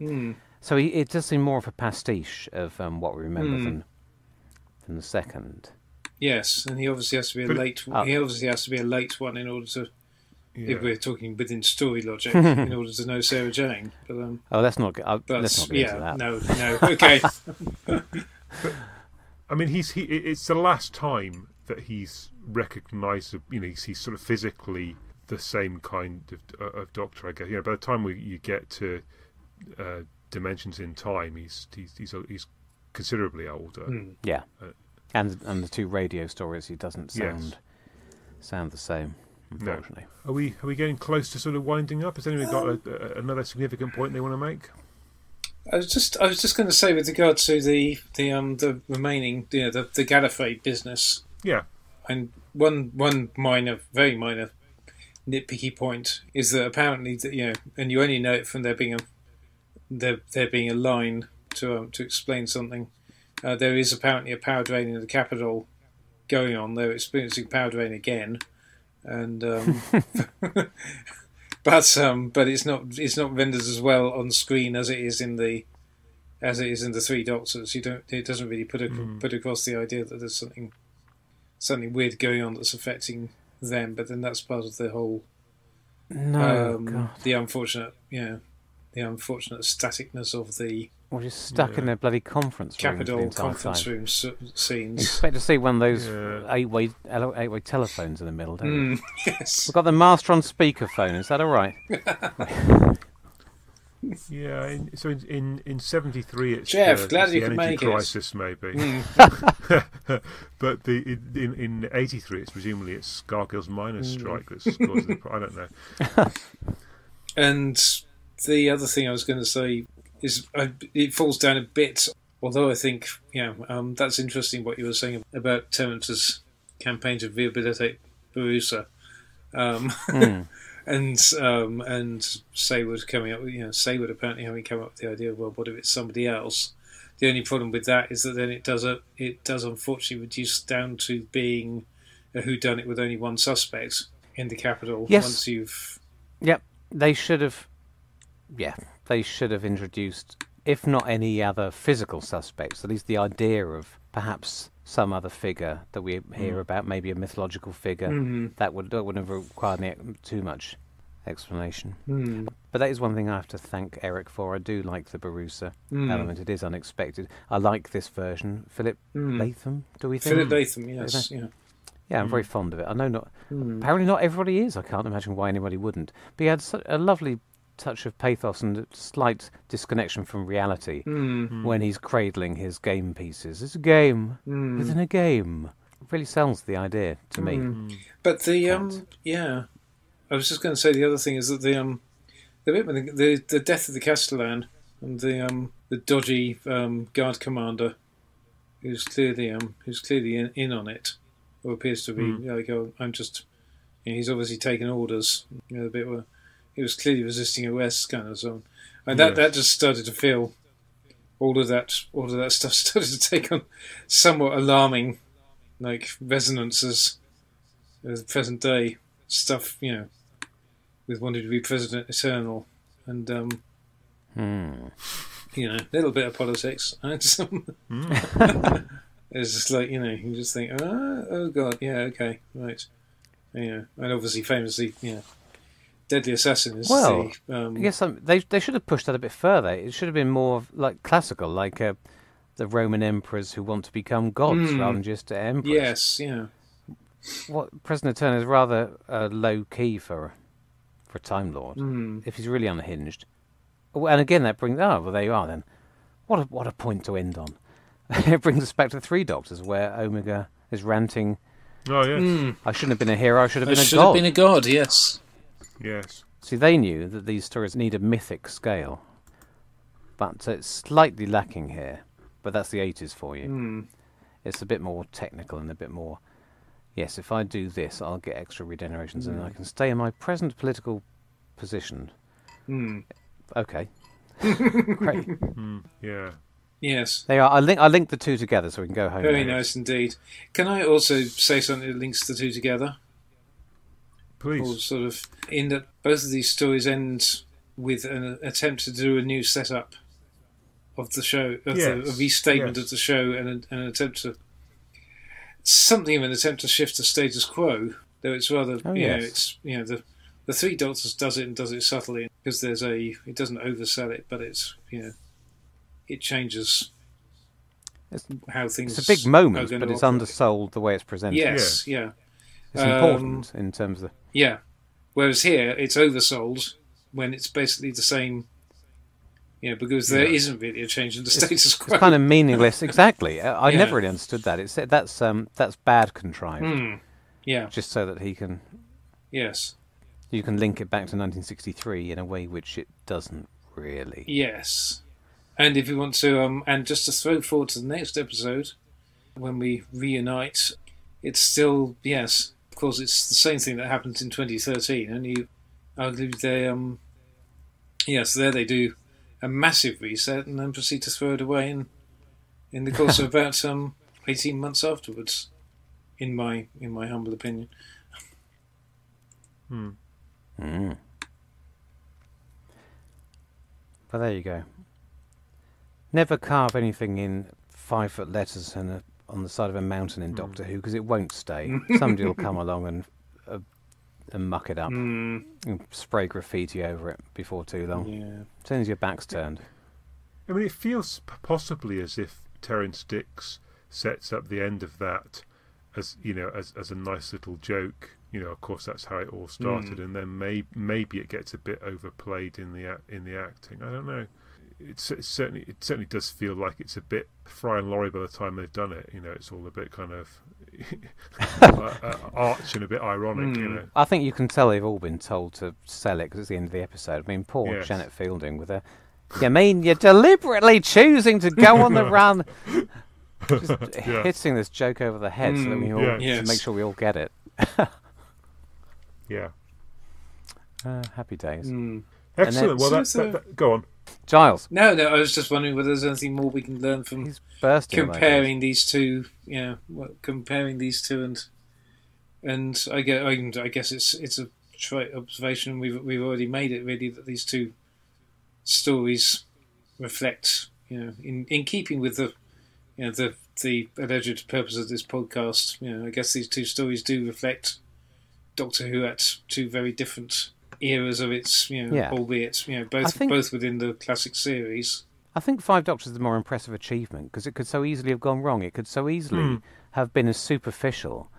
so it does seem more of a pastiche of what we remember than the second. Yes, and he obviously has to be a late. He obviously has to be a late one in order to. Yeah. If we're talking within story logic, in order to know Sarah Jane. But Oh, let's not get but let's not get into that. no, okay. I mean, it's the last time that he's recognised. He's sort of physically the same kind of Doctor, I guess. By the time you get to Dimensions in Time, he's considerably older. Yeah, and the two radio stories, he doesn't sound the same. Unfortunately, no. Are we getting close to sort of winding up? Has anyone got another significant point they want to make? I was just going to say with regard to the remaining the Gallifrey business. Yeah. And one very minor nitpicky point is that apparently and you only know it from there being a line to explain something. There is apparently a power drain in the Capitol going on. They're experiencing power drain again, and but it's not rendered as well on screen as it is in the Three Doctors. It doesn't really put across the idea that there's something weird going on that's affecting them. But then that's part of the whole the unfortunate staticness of the we're just stuck in a bloody conference room. Capitol conference room scenes. You expect to see one of those eight-way telephones in the middle, don't you? Yes. We've got the master on speakerphone. Is that all right? Yeah. So in 73, it's Jeff, glad it's you the could energy make crisis, maybe. But in 83, it's presumably Scargill's miners' strike that's causing the. I don't know. And the other thing I was going to say is it falls down a bit, although I think that's interesting what you were saying about Terrence's campaign to rehabilitate Barusa, and Saward coming up with Saward apparently having come up with the idea of, well, what if it's somebody else? The only problem with that is that then it does unfortunately reduce down to being a whodunit with only one suspect in the Capitol. Yes. Once you've They should have. Yeah, they should have introduced, if not any other physical suspects, at least the idea of perhaps some other figure that we hear about, maybe a mythological figure that wouldn't have required too much explanation. But that is one thing I have to thank Eric for. I do like the Barusa element. It is unexpected. I like this version. Philip Latham, do we think? Philip Latham, yes, yeah. Yeah, I'm very fond of it. I know apparently not everybody is. I can't imagine why anybody wouldn't. But he had a lovely touch of pathos and a slight disconnection from reality when he's cradling his game pieces. It's a game within a game. It really sells the idea to me. But the I was just going to say the other thing is that the bit with the death of the Castellan and the dodgy guard commander who's clearly in on it, or appears to be like, oh, I'm just he's obviously taken orders. The bit where he was clearly resisting arrest, kind of so, and that just started to feel all of that stuff started to take on somewhat alarming like resonances of present day stuff, with wanting to be President Eternal and a little bit of politics. It's just like you just think, oh god, yeah, okay, right, and obviously famously, Deadly Assassin is I guess they should have pushed that a bit further. It should have been more like classical, like the Roman emperors who want to become gods rather than just emperors. Yes, yeah. What President Eternal is rather low key for a Time Lord, if he's really unhinged. And again, that brings there you are then. What a point to end on. It brings us back to the Three Doctors, where Omega is ranting Oh yes, I shouldn't have been a hero, I should have I been a should god. have been a god, yes. yes. See, they knew that these stories need a mythic scale, but it's slightly lacking here. But that's the 80s for you. It's a bit more technical and a bit more, yes, if I do this, I'll get extra regenerations and I can stay in my present political position. Okay. Great. Yeah. Yes. They are. I linked the two together so we can go home. Very now. nice indeed. Can I also say something that links the two together? Or Please. sort of, in that both of these stories end with an attempt to do a new setup of the show, a restatement of the show, and an attempt to something of an attempt to shift the status quo. Though it's rather, it's the Three Doctors does it and does it subtly because it doesn't oversell it, but it's it changes how things. It's a big moment, are but it's operate. undersold the way it's presented. Yes, yeah. It's important in terms of. Yeah. Whereas here, it's oversold when it's basically the same. Because there isn't really a change in the status quo. It's kind of meaningless. Exactly. I Yeah. never really understood that. It's that's bad contrived. Yeah. Just so that he can. Yes. You can link it back to 1963 in a way which it doesn't really. Yes. And if you want to, and just to throw forward to the next episode, when we reunite, it's still, yes, of course, it's the same thing that happened in 2013. Only, arguably, there they do a massive reset and then proceed to throw it away in the course of about 18 months afterwards, in my humble opinion. But there you go. Never carve anything in 5-foot letters on the side of a mountain in Doctor Who because it won't stay. Somebody will come along and muck it up and spray graffiti over it before too long. Yeah. As soon as your back's turned. I mean, it feels possibly as if Terrance Dicks sets up the end of that as as a nice little joke. Of course, that's how it all started, and then maybe it gets a bit overplayed in the acting. I don't know. It certainly does feel like it's a bit Fry and Laurie by the time they've done it. It's all a bit kind of arch and a bit ironic. I think you can tell they've all been told to sell it because it's the end of the episode. I mean, poor Yes. Janet Fielding with her. You mean you're deliberately choosing to go on the run? Just hitting this joke over the head so that we all Yes. make sure we all get it. Yeah. Happy days. Excellent. Well, that go on. Giles, No, I was just wondering whether there's anything more we can learn from he's bursting. comparing these two. Comparing these two, and I guess it's a trite observation. We've already made it really that these two stories reflect, in keeping with the alleged purpose of this podcast. I guess these two stories do reflect Doctor Who at two very different eras of its, albeit both within the classic series. I think Five Doctors is the more impressive achievement because it could so easily have gone wrong. It could so easily have been as superficial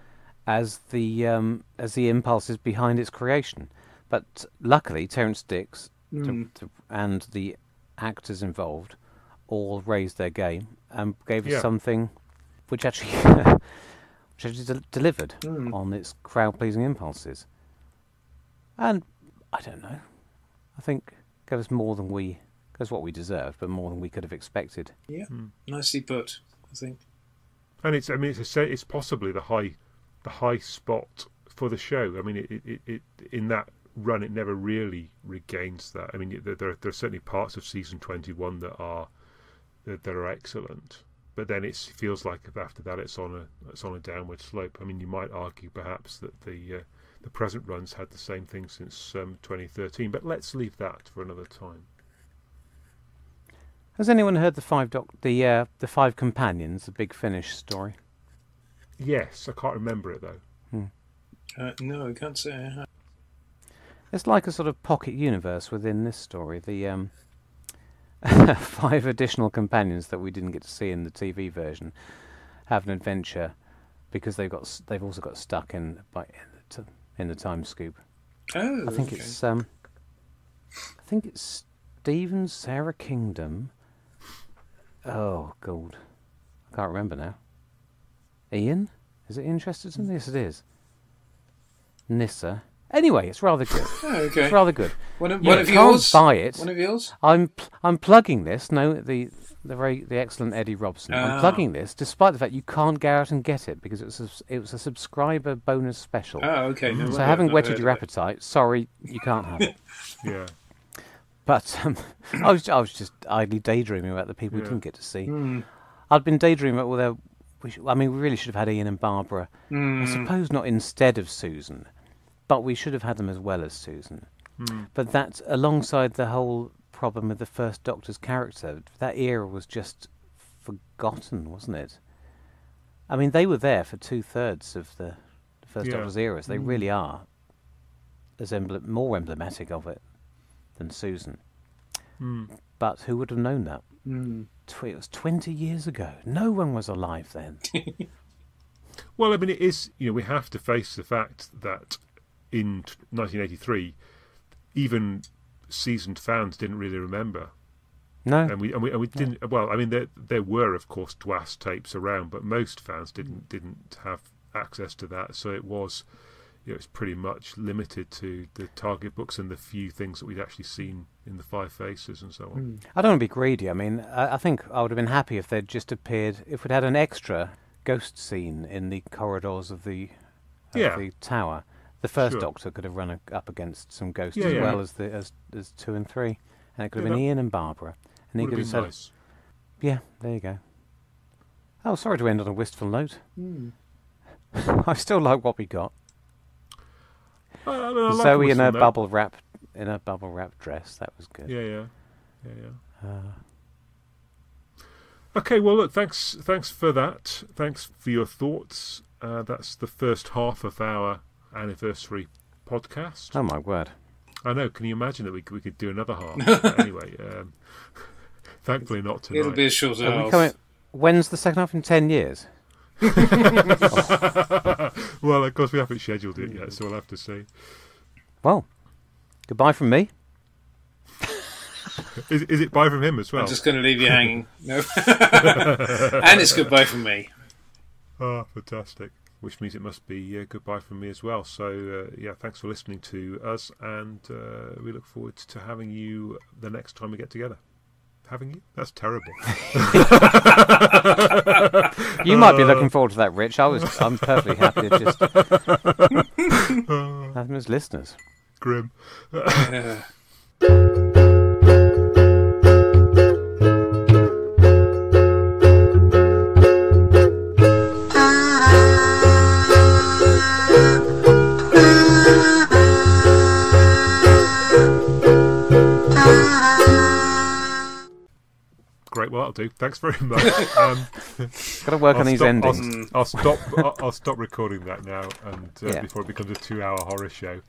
as the impulses behind its creation. But luckily, Terrance Dicks and the actors involved all raised their game and gave us something which actually delivered on its crowd-pleasing impulses. And I don't know. I think gave us more than what we deserved, but more than we could have expected. Yeah, nicely put, I think. And it's possibly the high spot for the show. I mean, it in that run, it never really regains that. I mean, there are certainly parts of season 21 that are excellent, but then it feels like after that it's on a downward slope. I mean, you might argue perhaps that the present runs had the same thing since 2013, but let's leave that for another time. Has anyone heard the Five Companions, the Big Finish story? Yes, I can't remember it though. No, I can't say I have. It's like a sort of pocket universe within this story. The 5 additional companions that we didn't get to see in the TV version have an adventure because they've also got stuck in the time scoop. Oh, I think it's Stephen, Sarah Kingdom. Oh God, I can't remember now. Ian Is it Ian Chesterton? Yes, it is. Nissa. Anyway, it's rather good. Oh, okay. It's rather good. One of You can't yours? buy it. One of yours? I'm plugging this. No, the excellent Eddie Robson. I'm plugging this, despite the fact you can't go out and get it because it was a subscriber bonus special. Oh, okay. No, So having whetted your appetite, sorry, you can't have it. Yeah. But I was just idly daydreaming about the people we Yeah. didn't get to see. I'd been daydreaming about all their. We really should have had Ian and Barbara. I suppose not instead of Susan, but we should have had them as well as Susan. But that, alongside the whole problem with the First Doctor's character, that era was just forgotten, wasn't it? I mean, they were there for 2/3 of the First Yeah. Doctor's era. So they really are as more emblematic of it than Susan. But who would have known that? It was 20 years ago. No one was alive then. Well, I mean, it is. We have to face the fact that in 1983, even seasoned fans didn't really remember, No. and we didn't. Well, I mean, there were of course DWAS tapes around, but most fans didn't have access to that. So it was, it's pretty much limited to the target books and the few things that we'd actually seen in the Five Faces and so on. I don't want to be greedy. I mean, I think I would have been happy if they'd just appeared, if we'd had an extra ghost scene in the corridors of the tower. The First Sure. Doctor could have run up against some ghosts Yeah, as yeah. well as 2 and 3. And it could have Yeah, been that Ian and Barbara. And he Would could have have been said, nice. yeah, there you go. Oh, sorry to end on a wistful note. I still like what we got. I like Zoe in Whistle a Note. bubble wrap dress. That was good. Yeah. Okay, well, look, thanks for that. Thanks for your thoughts. That's the first half of our anniversary podcast. Oh my word! I know. Can you imagine that we could do another half? Anyway, thankfully not tonight. It'll be a short Are we half. coming? When's the second half in 10 years? Well, of course, we haven't scheduled it yet, so we'll have to see. Well, goodbye from me. Is it bye from him as well? I'm just going to leave you hanging. No. And it's goodbye from me. Oh, fantastic. Which means it must be goodbye from me as well. So, thanks for listening to us, and we look forward to having you the next time we get together. Having you? That's terrible. You might be looking forward to that, Rich. I'm perfectly happy to just have them as listeners. Grim. Great, well, that'll do. Thanks very much. Got to work on these endings. I'll stop recording that now, and before it becomes a 2-hour horror show.